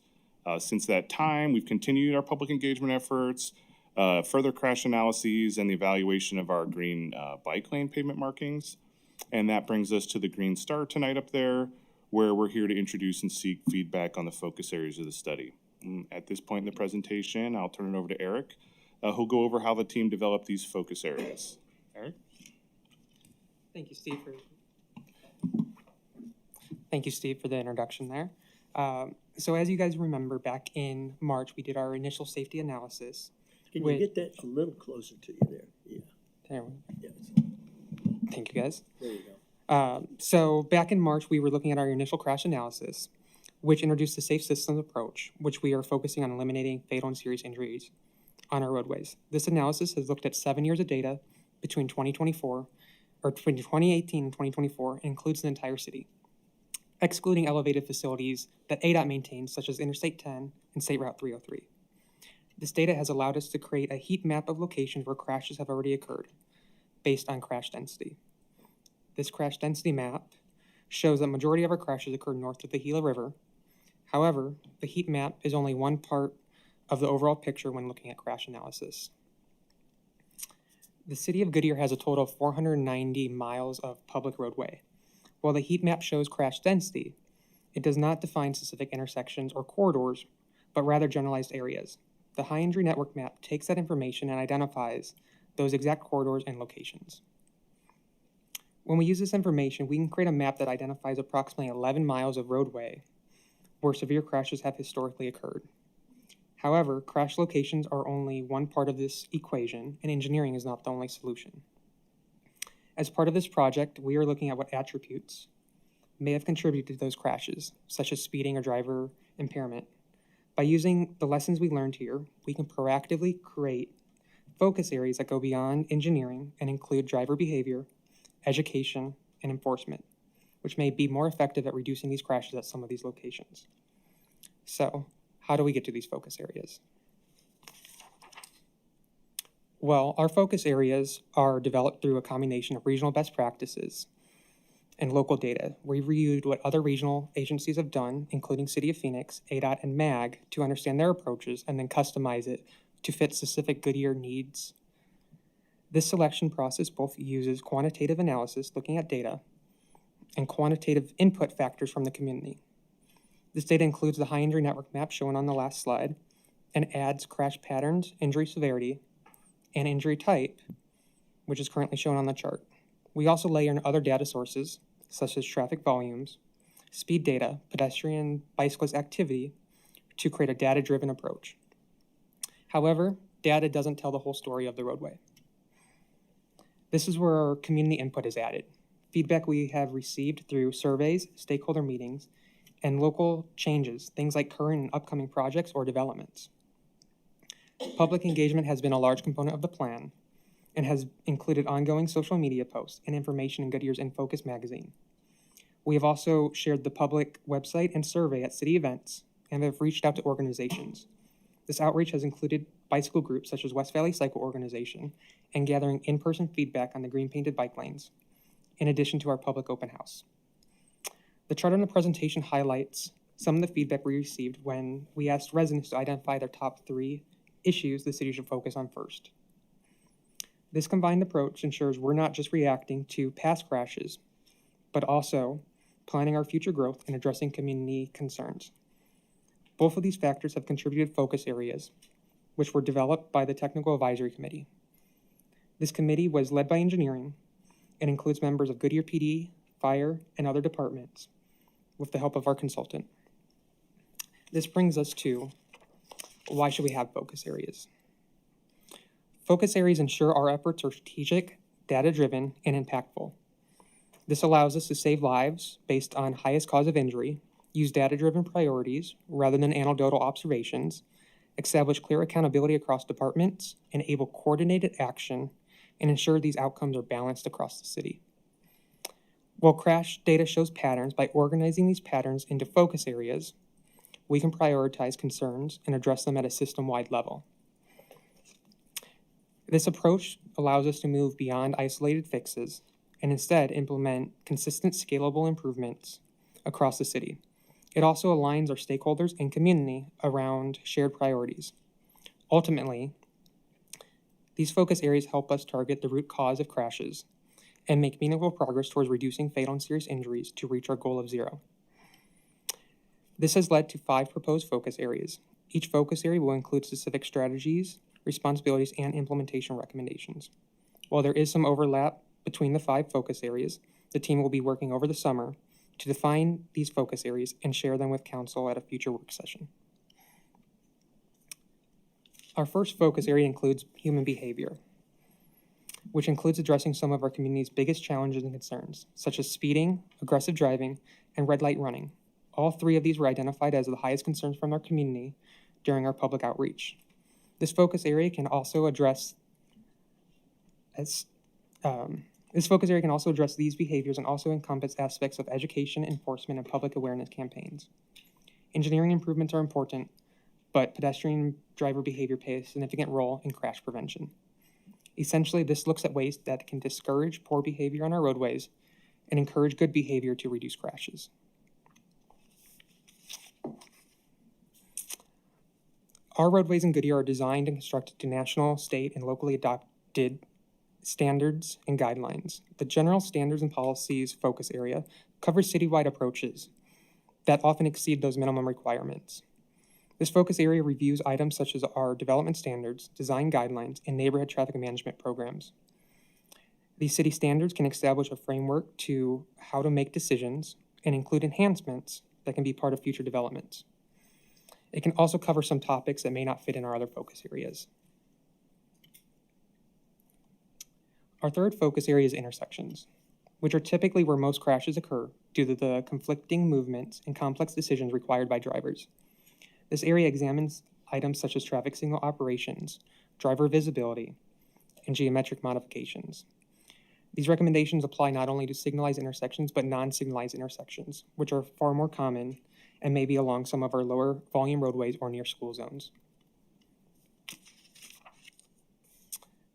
Since that time, we've continued our public engagement efforts, further crash analyses, and the evaluation of our green bike lane pavement markings. And that brings us to the green star tonight up there, where we're here to introduce and seek feedback on the focus areas of the study. At this point in the presentation, I'll turn it over to Eric, who'll go over how the team developed these focus areas. Eric? Thank you, Steve, for the introduction there. So as you guys remember, back in March, we did our initial safety analysis. Can with- you get that a little closer to you there? Yeah, There we yes, Thank you, guys. there you go. So back in March, we were looking at our initial crash analysis, which introduced the safe systems approach, which we are focusing on eliminating fatal and serious injuries on our roadways. This analysis has looked at 7 years of data between 2018 and 2024, and includes the entire city, excluding elevated facilities that ADOT maintains, such as Interstate 10 and State Route 303. This data has allowed us to create a heat map of locations where crashes have already occurred, based on crash density. This crash density map shows that majority of our crashes occur north of the Gila River. However, the heat map is only one part of the overall picture when looking at crash analysis. The city of Goodyear has a total of 490 miles of public roadway. While the heat map shows crash density, it does not define specific intersections or corridors, but rather generalized areas. The high injury network map takes that information and identifies those exact corridors and locations. When we use this information, we can create a map that identifies approximately 11 miles of roadway where severe crashes have historically occurred. However, crash locations are only one part of this equation, and engineering is not the only solution. As part of this project, we are looking at what attributes may have contributed to those crashes, such as speeding or driver impairment. By using the lessons we learned here, we can proactively create focus areas that go beyond engineering and include driver behavior, education, and enforcement, which may be more effective at reducing these crashes at some of these locations. So, how do we get to these focus areas? Well, our focus areas are developed through a combination of regional best practices and local data. We reviewed what other regional agencies have done, including City of Phoenix, ADOT, and MAG, to understand their approaches and then customize it to fit specific Goodyear needs. This selection process both uses quantitative analysis, looking at data, and quantitative input factors from the community. This data includes the high injury network map shown on the last slide and adds crash patterns, injury severity, and injury type, which is currently shown on the chart. We also layer in other data sources, such as traffic volumes, speed data, pedestrian bicyclist activity, to create a data-driven approach. However, data doesn't tell the whole story of the roadway. This is where our community input is added. Feedback we have received through surveys, stakeholder meetings, and local changes, things like current and upcoming projects or developments. Public engagement has been a large component of the plan and has included ongoing social media posts and information in Goodyear's In Focus magazine. We have also shared the public website and survey at city events and have reached out to organizations. This outreach has included bicycle groups such as West Valley Cycle Organization and gathering in-person feedback on the green painted bike lanes, in addition to our public open house. The chart on the presentation highlights some of the feedback we received when we asked residents to identify their top 3 issues the city should focus on first. This combined approach ensures we're not just reacting to past crashes, but also planning our future growth and addressing community concerns. Both of these factors have contributed focus areas, which were developed by the Technical Advisory Committee. This committee was led by engineering and includes members of Goodyear PD, fire, and other departments with the help of our consultant. This brings us to why should we have focus areas? Focus areas ensure our efforts are strategic, data-driven, and impactful. This allows us to save lives based on highest cause of injury, use data-driven priorities rather than anecdotal observations, establish clear accountability across departments, enable coordinated action, and ensure these outcomes are balanced across the city. While crash data shows patterns, by organizing these patterns into focus areas, we can prioritize concerns and address them at a system-wide level. This approach allows us to move beyond isolated fixes and instead implement consistent, scalable improvements across the city. It also aligns our stakeholders and community around shared priorities. Ultimately, these focus areas help us target the root cause of crashes and make meaningful progress towards reducing fatal and serious injuries to reach our goal of 0. This has led to 5 proposed focus areas. Each focus area will include specific strategies, responsibilities, and implementation recommendations. While there is some overlap between the 5 focus areas, the team will be working over the summer to define these focus areas and share them with council at a future work session. Our first focus area includes human behavior, which includes addressing some of our community's biggest challenges and concerns, such as speeding, aggressive driving, and red light running. All 3 of these were identified as the highest concerns from our community during our public outreach. This focus area can also address these behaviors and also encompass aspects of education, enforcement, and public awareness campaigns. Engineering improvements are important, but pedestrian driver behavior plays a significant role in crash prevention. Essentially, this looks at ways that can discourage poor behavior on our roadways and encourage good behavior to reduce crashes. Our roadways in Goodyear are designed and constructed to national, state, and locally adopted standards and guidelines. The general standards and policies focus area covers citywide approaches that often exceed those minimum requirements. This focus area reviews items such as our development standards, design guidelines, and neighborhood traffic management programs. These city standards can establish a framework to how to make decisions and include enhancements that can be part of future developments. It can also cover some topics that may not fit in our other focus areas. Our third focus area is intersections, which are typically where most crashes occur due to the conflicting movements and complex decisions required by drivers. This area examines items such as traffic signal operations, driver visibility, and geometric modifications. These recommendations apply not only to signalized intersections, but non-signalized intersections, which are far more common and may be along some of our lower volume roadways or near school zones.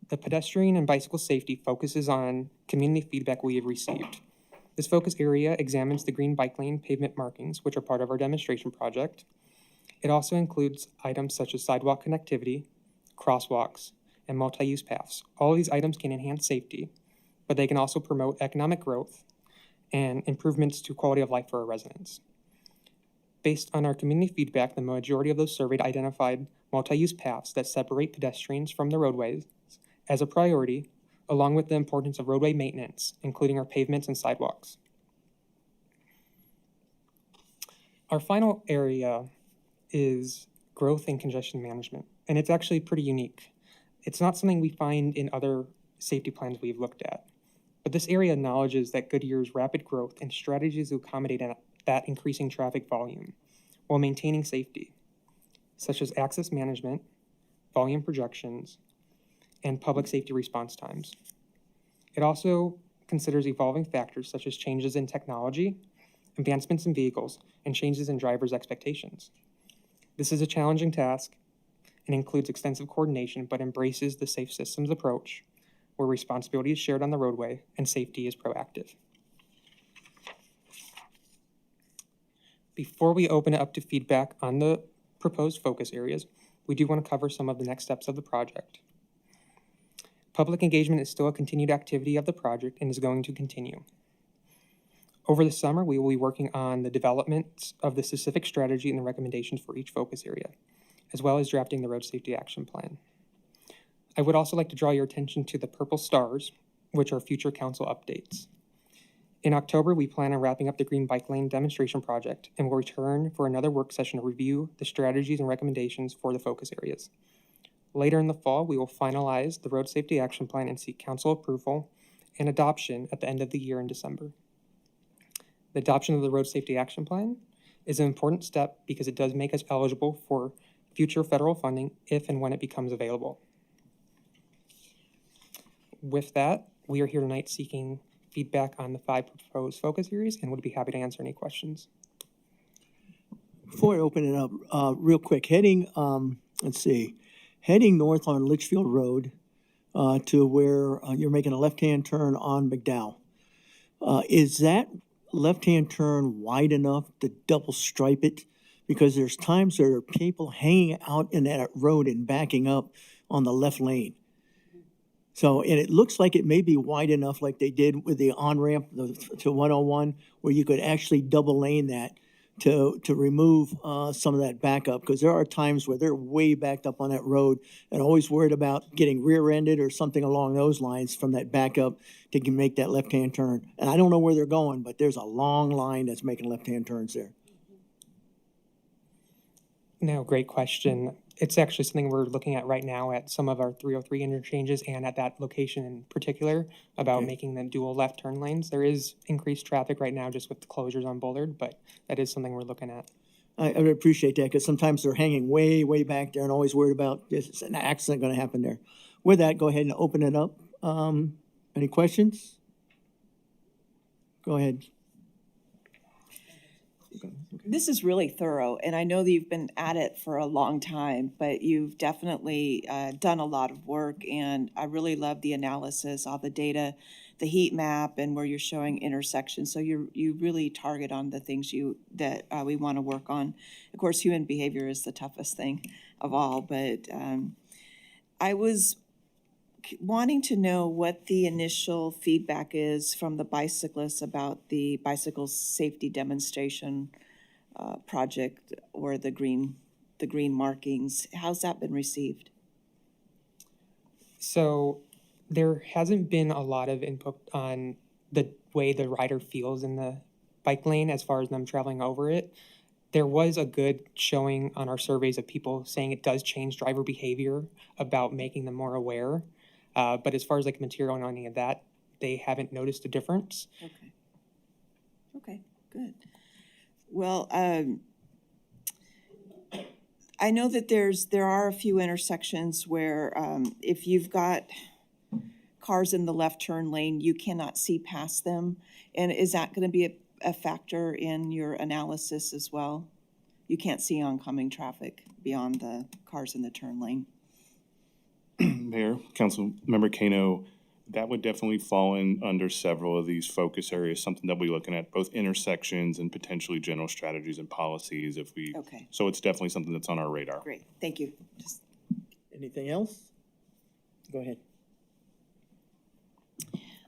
The pedestrian and bicycle safety focuses on community feedback we have received. This focus area examines the green bike lane pavement markings, which are part of our demonstration project. It also includes items such as sidewalk connectivity, crosswalks, and multi-use paths. All of these items can enhance safety, but they can also promote economic growth and improvements to quality of life for our residents. Based on our community feedback, the majority of those surveyed identified multi-use paths that separate pedestrians from the roadways as a priority, along with the importance of roadway maintenance, including our pavements and sidewalks. Our final area is growth and congestion management, and it's actually pretty unique. It's not something we find in other safety plans we've looked at, but this area acknowledges that Goodyear's rapid growth and strategies to accommodate that increasing traffic volume while maintaining safety, such as access management, volume projections, and public safety response times. It also considers evolving factors such as changes in technology, advancements in vehicles, and changes in drivers' expectations. This is a challenging task and includes extensive coordination, but embraces the safe systems approach, where responsibility is shared on the roadway and safety is proactive. Before we open it up to feedback on the proposed focus areas, we do want to cover some of the next steps of the project. Public engagement is still a continued activity of the project and is going to continue. Over the summer, we will be working on the development of the specific strategy and the recommendations for each focus area, as well as drafting the road safety action plan. I would also like to draw your attention to the purple stars, which are future council updates. In October, we plan on wrapping up the Green Bike Lane demonstration project and will return for another work session to review the strategies and recommendations for the focus areas. Later in the fall, we will finalize the road safety action plan and seek council approval and adoption at the end of the year in December. The adoption of the road safety action plan is an important step because it does make us eligible for future federal funding if and when it becomes available. With that, we are here tonight seeking feedback on the 5 proposed focus areas and would be happy to answer any questions. Before I open it up, real quick, heading north on Litchfield Road to where you're making a left-hand turn on McDowell. Is that left-hand turn wide enough to double stripe it? Because there's times there are people hanging out in that road and backing up on the left lane. So, and it looks like it may be wide enough like they did with the on-ramp to 101, where you could actually double lane that to remove some of that backup. Because there are times where they're way backed up on that road and always worried about getting rear-ended or something along those lines from that backup to make that left-hand turn. And I don't know where they're going, but there's a long line that's making left-hand turns there. No, great question. It's actually something we're looking at right now at some of our 303 interchanges and at that location in particular about Okay. making them dual left turn lanes. There is increased traffic right now just with the closures on Bullard, but that is something we're looking at. I would appreciate that because sometimes they're hanging way, way back there and always worried about is an accident going to happen there. With that, go ahead and open it up. Any questions? Go ahead. This is really thorough, and I know that you've been at it for a long time, but you've definitely done a lot of work, and I really love the analysis, all the data, the heat map, and where you're showing intersections. So you really target on the things that we want to work on. Of course, human behavior is the toughest thing of all, but I was wanting to know what the initial feedback is from the bicyclists about the bicycle safety demonstration project or the green markings. How's that been received? So there hasn't been a lot of input on the way the rider feels in the bike lane as far as them traveling over it. There was a good showing on our surveys of people saying it does change driver behavior about making them more aware. But as far as like material and any of that, they haven't noticed a difference. Okay, good. Well, I know that there are a few intersections where if you've got cars in the left turn lane, you cannot see past them. And is that going to be a factor in your analysis as well? You can't see oncoming traffic beyond the cars in the turn lane. Mayor, Councilmember Kano, that would definitely fall in under several of these focus areas, something that we'll be looking at, both intersections and potentially general strategies and policies if we. Okay. So it's definitely something that's on our radar. Great, thank you. Anything else? Go ahead.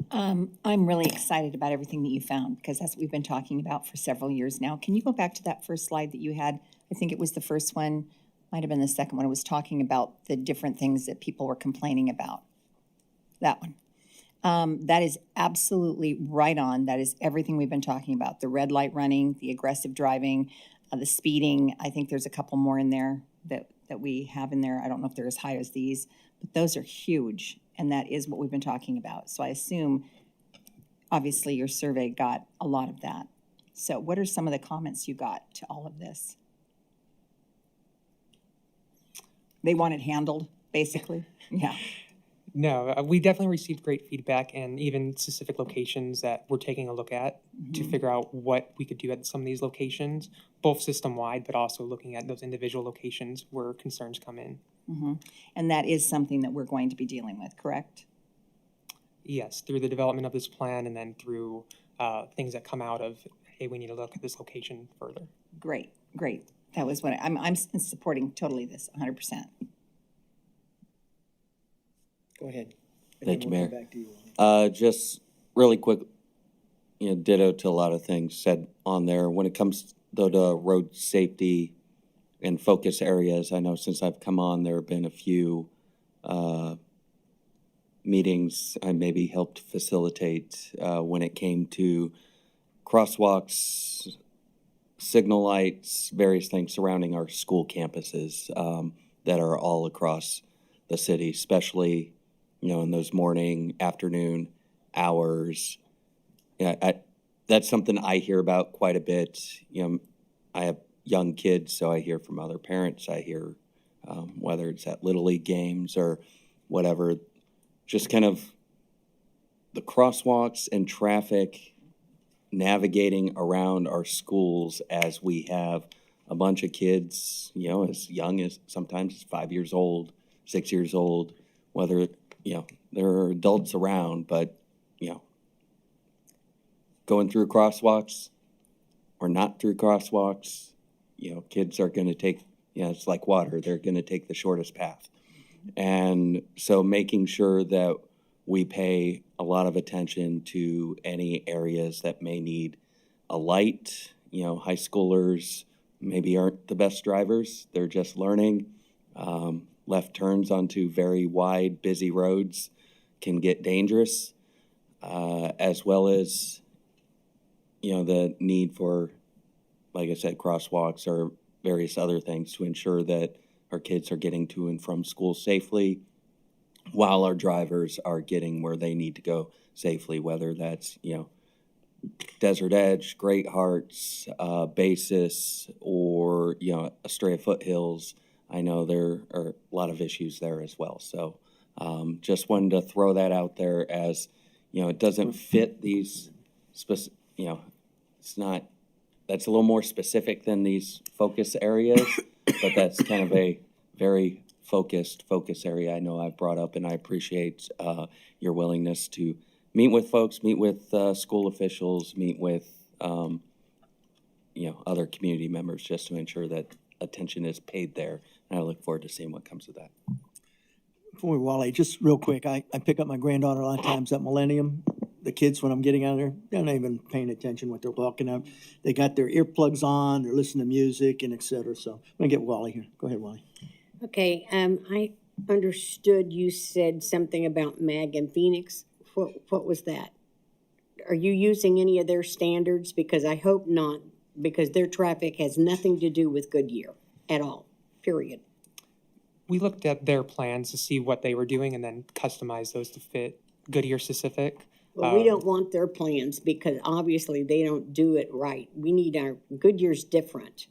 I'm really excited about everything that you found because that's what we've been talking about for several years now. Can you go back to that first slide that you had? I think it was the first one, might have been the second one. It was talking about the different things that people were complaining about. That one. That is absolutely right on. That is everything we've been talking about. The red light running, the aggressive driving, the speeding. I think there's a couple more in there that we have in there. I don't know if they're as high as these, but those are huge. And that is what we've been talking about. So I assume, obviously, your survey got a lot of that. So what are some of the comments you got to all of this? They want it handled, basically? Yeah. No, we definitely received great feedback and even specific locations that we're taking a look at to figure out what we could do at some of these locations, both system-wide, but also looking at those individual locations where concerns come in. And that is something that we're going to be dealing with, correct? Yes, through the development of this plan and then through things that come out of, hey, we need to look at this location further. Great, great. That was what I'm supporting totally this 100%. Go ahead. And Thank then you, we'll come Mayor. back to you. Just really quick, ditto to a lot of things said on there. When it comes though to road safety and focus areas, I know since I've come on, there have been a few meetings I maybe helped facilitate when it came to crosswalks, signal lights, various things surrounding our school campuses that are all across the city, especially, in those morning, afternoon hours. Yeah, that's something I hear about quite a bit. I have young kids, so I hear from other parents. I hear whether it's at Little League games or whatever, just kind of the crosswalks and traffic navigating around our schools as we have a bunch of kids, as young as sometimes 5 years old, 6 years old, whether, there are adults around, but, going through crosswalks or not through crosswalks, kids are going to take, it's like water, they're going to take the shortest path. And so making sure that we pay a lot of attention to any areas that may need a light. High schoolers maybe aren't the best drivers. They're just learning. Left turns onto very wide, busy roads can get dangerous, as well as, the need for, like I said, crosswalks or various other things to ensure that our kids are getting to and from school safely, while our drivers are getting where they need to go safely, whether that's, Desert Edge, Great Hearts, Basis, or, Estrella Foothills. I know there are a lot of issues there as well. So just wanted to throw that out there as, it doesn't fit these, it's not, that's a little more specific than these focus areas, but that's kind of a very focus area I know I've brought up, and I appreciate your willingness to meet with folks, meet with school officials, meet with other community members, just to ensure that attention is paid there. And I look forward to seeing what comes of that. Before we, Wally, just real quick, I pick up my granddaughter a lot of times at Millennium. The kids, when I'm getting out of there, they're not even paying attention what they're walking out. They got their earplugs on, they're listening to music and et cetera. So I'm gonna get Wally here. Go ahead, Wally. Okay, I understood you said something about MAG and Phoenix. What was that? Are you using any of their standards? Because I hope not, because their traffic has nothing to do with Goodyear at all, period. We looked at their plans to see what they were doing and then customized those to fit Goodyear specific. Well, we don't want their plans because obviously they don't do it right. We need our, Goodyear's different.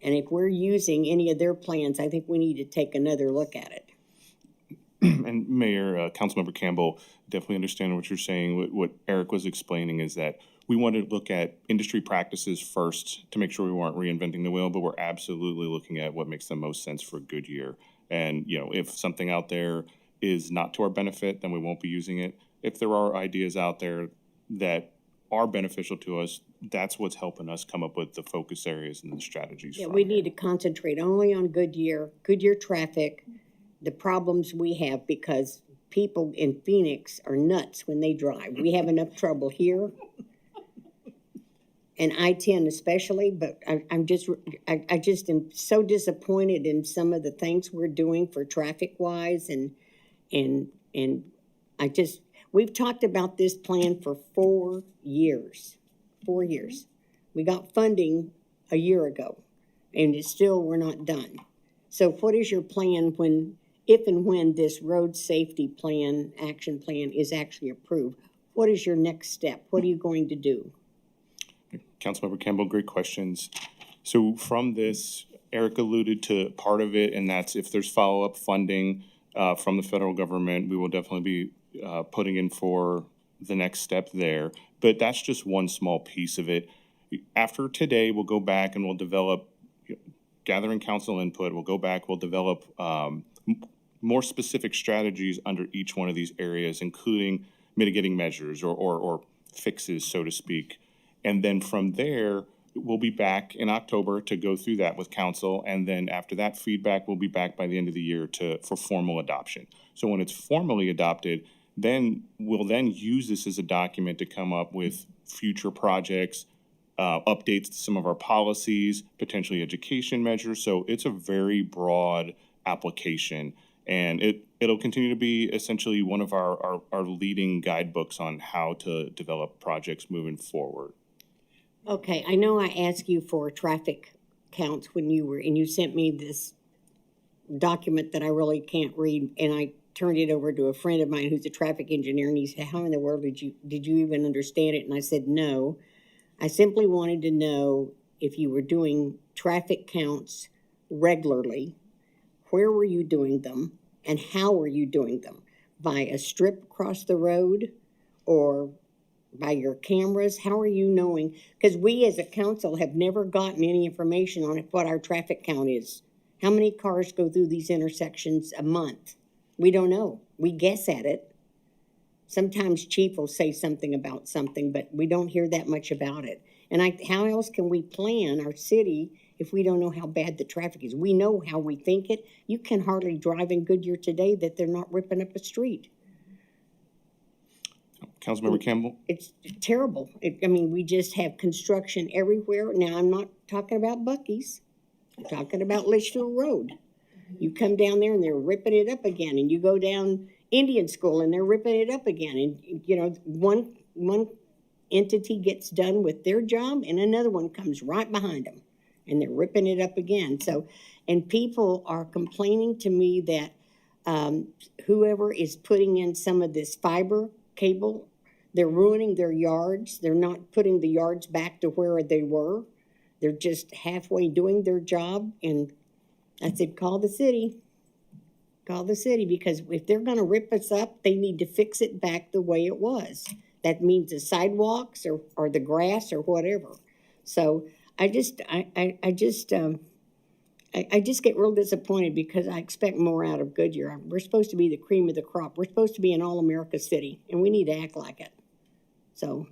And if we're using any of their plans, I think we need to take another look at it. And Mayor, Councilmember Campbell, definitely understand what you're saying. What Eric was explaining is that we wanted to look at industry practices first to make sure we weren't reinventing the wheel, but we're absolutely looking at what makes the most sense for Goodyear. And, if something out there is not to our benefit, then we won't be using it. If there are ideas out there that are beneficial to us, that's what's helping us come up with the focus areas and the strategies. Yeah, from we it. need to concentrate only on Goodyear traffic, the problems we have, because people in Phoenix are nuts when they drive. We have enough trouble here. And I-10 especially, but I just am so disappointed in some of the things we're doing for traffic wise and we've talked about this plan for 4 years. 4 years. We got funding a year ago, and we're not done. So what is your plan if and when this road safety plan, action plan is actually approved? What is your next step? What are you going to do? Councilmember Campbell, great questions. So from this, Eric alluded to part of it, and that's if there's follow-up funding from the federal government, we will definitely be putting in for the next step there. But that's just one small piece of it. After today, we'll go back and we'll develop, gathering council input, we'll go back, we'll develop more specific strategies under each one of these areas, including mitigating measures or fixes, so to speak. And then from there, we'll be back in October to go through that with council, and then after that feedback, we'll be back by the end of the year for formal adoption. So when it's formally adopted, then we'll then use this as a document to come up with future projects, updates to some of our policies, potentially education measures. So it's a very broad application, and it'll continue to be essentially one of our leading guidebooks on how to develop projects moving forward. Okay, I know I asked you for traffic counts when you sent me this document that I really can't read, and I turned it over to a friend of mine who's a traffic engineer, and he said, how in the world did you even understand it? And I said, no. I simply wanted to know if you were doing traffic counts regularly, where were you doing them, and how were you doing them? By a strip across the road, or by your cameras? How are you knowing? Because we as a council have never gotten any information on what our traffic count is. How many cars go through these intersections a month? We don't know. We guess at it. Sometimes chief will say something about something, but we don't hear that much about it. And how else can we plan our city if we don't know how bad the traffic is? We know how we think it. You can hardly drive in Goodyear today that they're not ripping up a street. Councilmember Campbell? It's terrible. We just have construction everywhere. Now, I'm not talking about Buc-ee's. I'm talking about Litchfield Road. You come down there and they're ripping it up again, and you go down Indian School and they're ripping it up again. And, one entity gets done with their job and another one comes right behind them and they're ripping it up again. So, and people are complaining to me that whoever is putting in some of this fiber cable, they're ruining their yards. They're not putting the yards back to where they were. They're just halfway doing their job. And I said, call the city. Call the city, because if they're going to rip us up, they need to fix it back the way it was. That means the sidewalks or the grass or whatever. So I just get real disappointed because I expect more out of Goodyear. We're supposed to be the cream of the crop. We're supposed to be an all-America city, and we need to act like it. So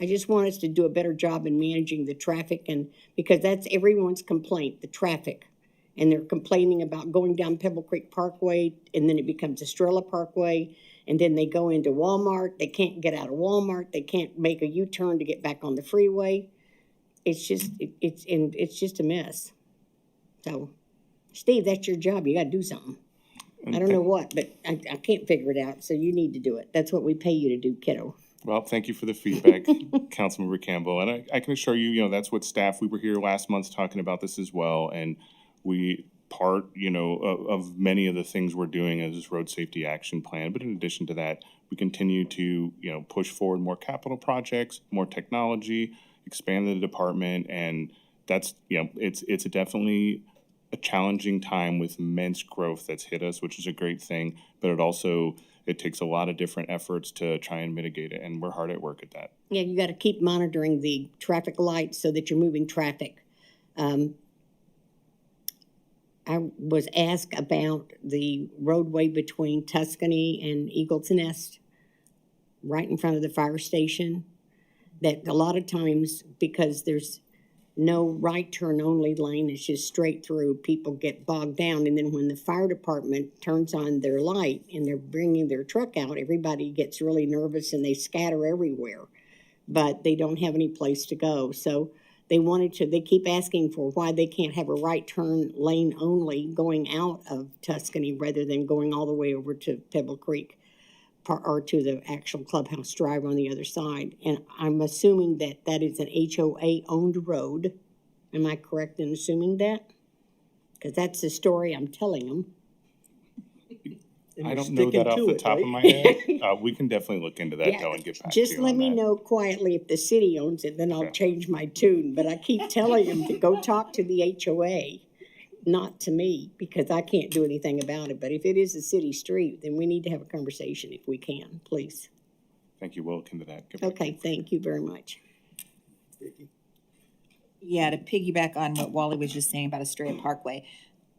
I just want us to do a better job in managing the traffic, and because that's everyone's complaint, the traffic. And they're complaining about going down Pebble Creek Parkway, and then it becomes Estrella Parkway, and then they go into Walmart. They can't get out of Walmart. They can't make a U-turn to get back on the freeway. It's just a mess. So, Steve, that's your job. You got to do something. I don't know what, but I can't figure it out. So you need to do it. That's what we pay you to do, kiddo. Well, thank you for the feedback, Councilmember Campbell. And I can assure you, that's what staff, we were here last month talking about this as well. And part of many of the things we're doing as this road safety action plan. But in addition to that, we continue to, push forward more capital projects, more technology, expand the department. And that's, it's definitely a challenging time with immense growth that's hit us, which is a great thing. But it takes a lot of different efforts to try and mitigate it. And we're hard at work at that. Yeah, you got to keep monitoring the traffic lights so that you're moving traffic. I was asked about the roadway between Tuscany and Eagle's Nest, right in front of the fire station, that a lot of times, because there's no right turn only lane, it's just straight through, people get bogged down. And then when the fire department turns on their light and they're bringing their truck out, everybody gets really nervous and they scatter everywhere, but they don't have any place to go. So they keep asking for why they can't have a right turn lane only going out of Tuscany rather than going all the way over to Pebble Creek or to the actual Clubhouse Drive on the other side. And I'm assuming that is an HOA-owned road. Am I correct in assuming that? Because that's the story I'm telling them. I don't know that off the top of my head. We can definitely look into that, though, and get back to you Just let me know quietly if the city owns it, then I'll change my tune. But I keep telling them to go talk to the HOA, not to me, because I can't do anything about it. But if it is a city street, then we need to have a conversation if we can, please. Thank you. We'll look into that. Okay, thank you very much. Yeah, to piggyback on what Wally was just saying about Estrella Parkway,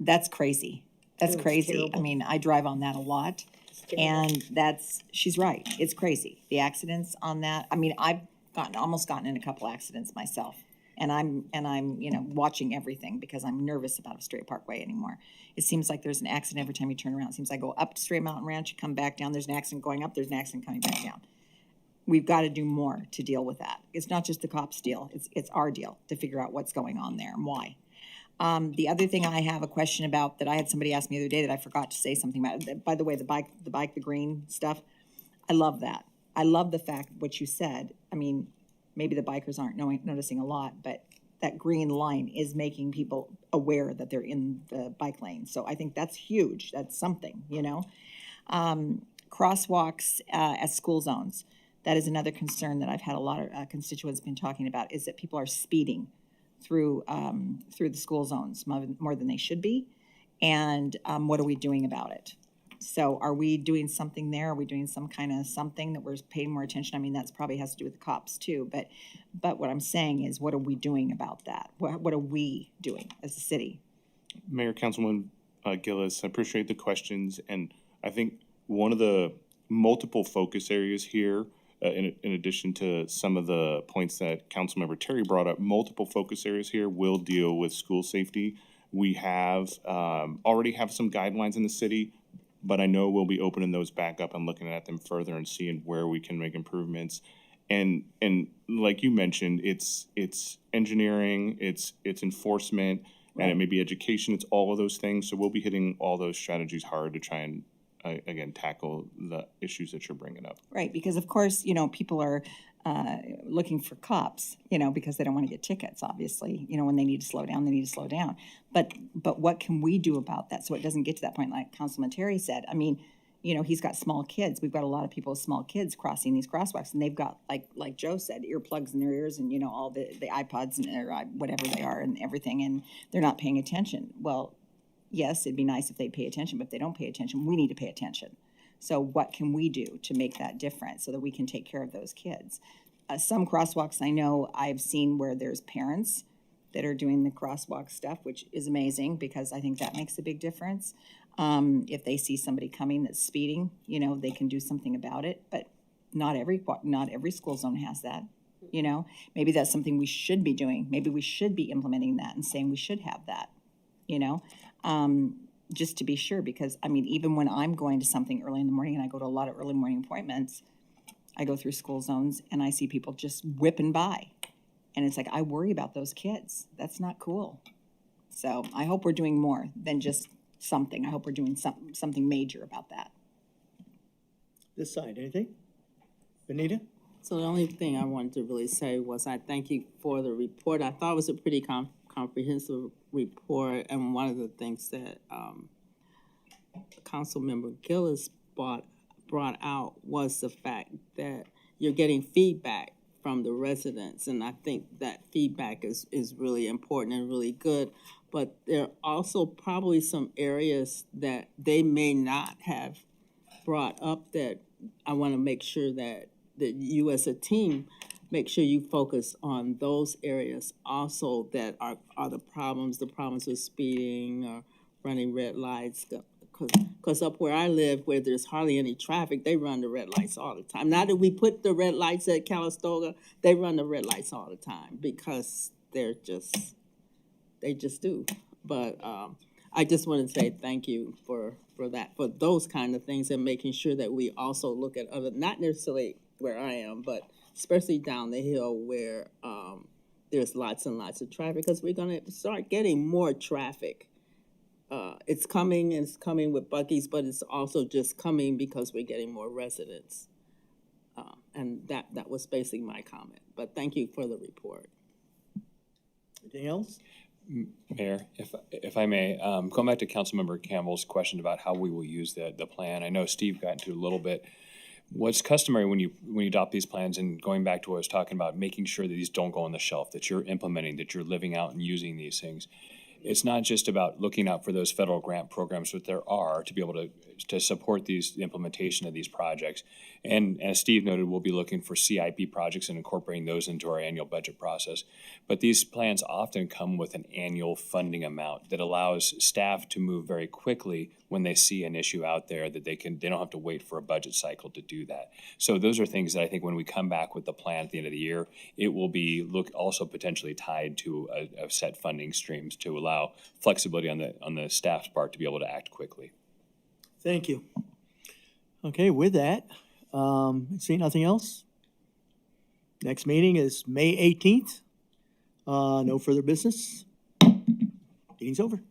that's crazy. That's Oh, it's crazy. terrible. I mean, I drive on that a lot, and she's right. It's crazy. The accidents on that. I mean, I've almost gotten in a couple accidents myself. And I'm, you know, watching everything because I'm nervous about a Strait Parkway anymore. It seems like there's an accident every time you turn around. It seems like I go up to Strait Mountain Ranch, you come back down, there's an accident going up, there's an accident coming back down. We've got to do more to deal with that. It's not just the cops' deal, it's our deal to figure out what's going on there and why. The other thing I have a question about that I had somebody ask me the other day that I forgot to say something about, by the way, the green stuff, I love that. I love the fact what you said. I mean, maybe the bikers aren't noticing a lot, but that green line is making people aware that they're in the bike lane. So I think that's huge. That's something, you know. Crosswalks at school zones. That is another concern that I've had a lot of constituents been talking about, is that people are speeding through the school zones more than they should be. And what are we doing about it? So are we doing something there? Are we doing some kind of something that we're paying more attention? I mean, that's probably has to do with the cops too. But what I'm saying is, what are we doing about that? What are we doing as a city? Mayor, Councilwoman Gillis, I appreciate the questions. And I think one of the multiple focus areas here, in addition to some of the points that Councilmember Terry brought up, multiple focus areas here will deal with school safety. We have already have some guidelines in the city, but I know we'll be opening those back up and looking at them further and seeing where we can make improvements. And like you mentioned, it's engineering, it's enforcement, and it may be education. It's all of those things. So we'll be hitting all those strategies hard to try and again tackle the issues that you're bringing up. Right, because of course, you know, people are looking for cops, you know, because they don't want to get tickets, obviously. You know, when they need to slow down, they need to slow down. But what can we do about that so it doesn't get to that point, like Councilman Terry said? I mean, you know, he's got small kids. We've got a lot of people with small kids crossing these crosswalks, and they've got, like Joe said, earplugs in their ears and, you know, all the iPods and or whatever they are and everything, and they're not paying attention. Well, yes, it'd be nice if they pay attention, but if they don't pay attention, we need to pay attention. So what can we do to make that difference so that we can take care of those kids? Some crosswalks I know I've seen where there's parents that are doing the crosswalk stuff, which is amazing because I think that makes a big difference. If they see somebody coming that's speeding, you know, they can do something about it, but not every school zone has that. You know, maybe that's something we should be doing. Maybe we should be implementing that and saying we should have that, you know. Just to be sure, because I mean, even when I'm going to something early in the morning, and I go to a lot of early morning appointments, I go through school zones and I see people just whipping by. And it's like, I worry about those kids. That's not cool. So I hope we're doing more than just something. I hope we're doing something major about that. This side, anything? Benita? So the only thing I wanted to really say was I thank you for the report. I thought it was a pretty comprehensive report, and one of the things that Councilmember Gillis brought out was the fact that you're getting feedback from the residents, and I think that feedback is really important and really good. But there are also probably some areas that they may not have brought up that I want to make sure that you as a team make sure you focus on those areas also that are the problems with speeding or running red lights. Because up where I live, where there's hardly any traffic, they run the red lights all the time. Now that we put the red lights at Calistoga, they run the red lights all the time because they just do. But I just want to say thank you for those kind of things, and making sure that we also look at other, not necessarily where I am, but especially down the hill where there's lots and lots of traffic, because we're going to start getting more traffic. It's coming with buggies, but it's also just coming because we're getting more residents. And that was basically my comment. But thank you for the report. Anything else? Mayor, if I may, going back to Councilmember Campbell's question about how we will use the plan. I know Steve got into a little bit. What's customary when you adopt these plans, and going back to what I was talking about, making sure that these don't go on the shelf, that you're implementing, that you're living out and using these things. It's not just about looking out for those federal grant programs that there are to be able to to support the implementation of these projects. And as Steve noted, we'll be looking for CIP projects and incorporating those into our annual budget process. But these plans often come with an annual funding amount that allows staff to move very quickly when they see an issue out there that they don't have to wait for a budget cycle to do that. So those are things that I think when we come back with the plan at the end of the year, it will be also potentially tied to a set funding streams to allow flexibility on the staff's part to be able to act quickly. Thank you. Okay, with that, see nothing else? Next meeting is May 18th. No further business. Meeting's over.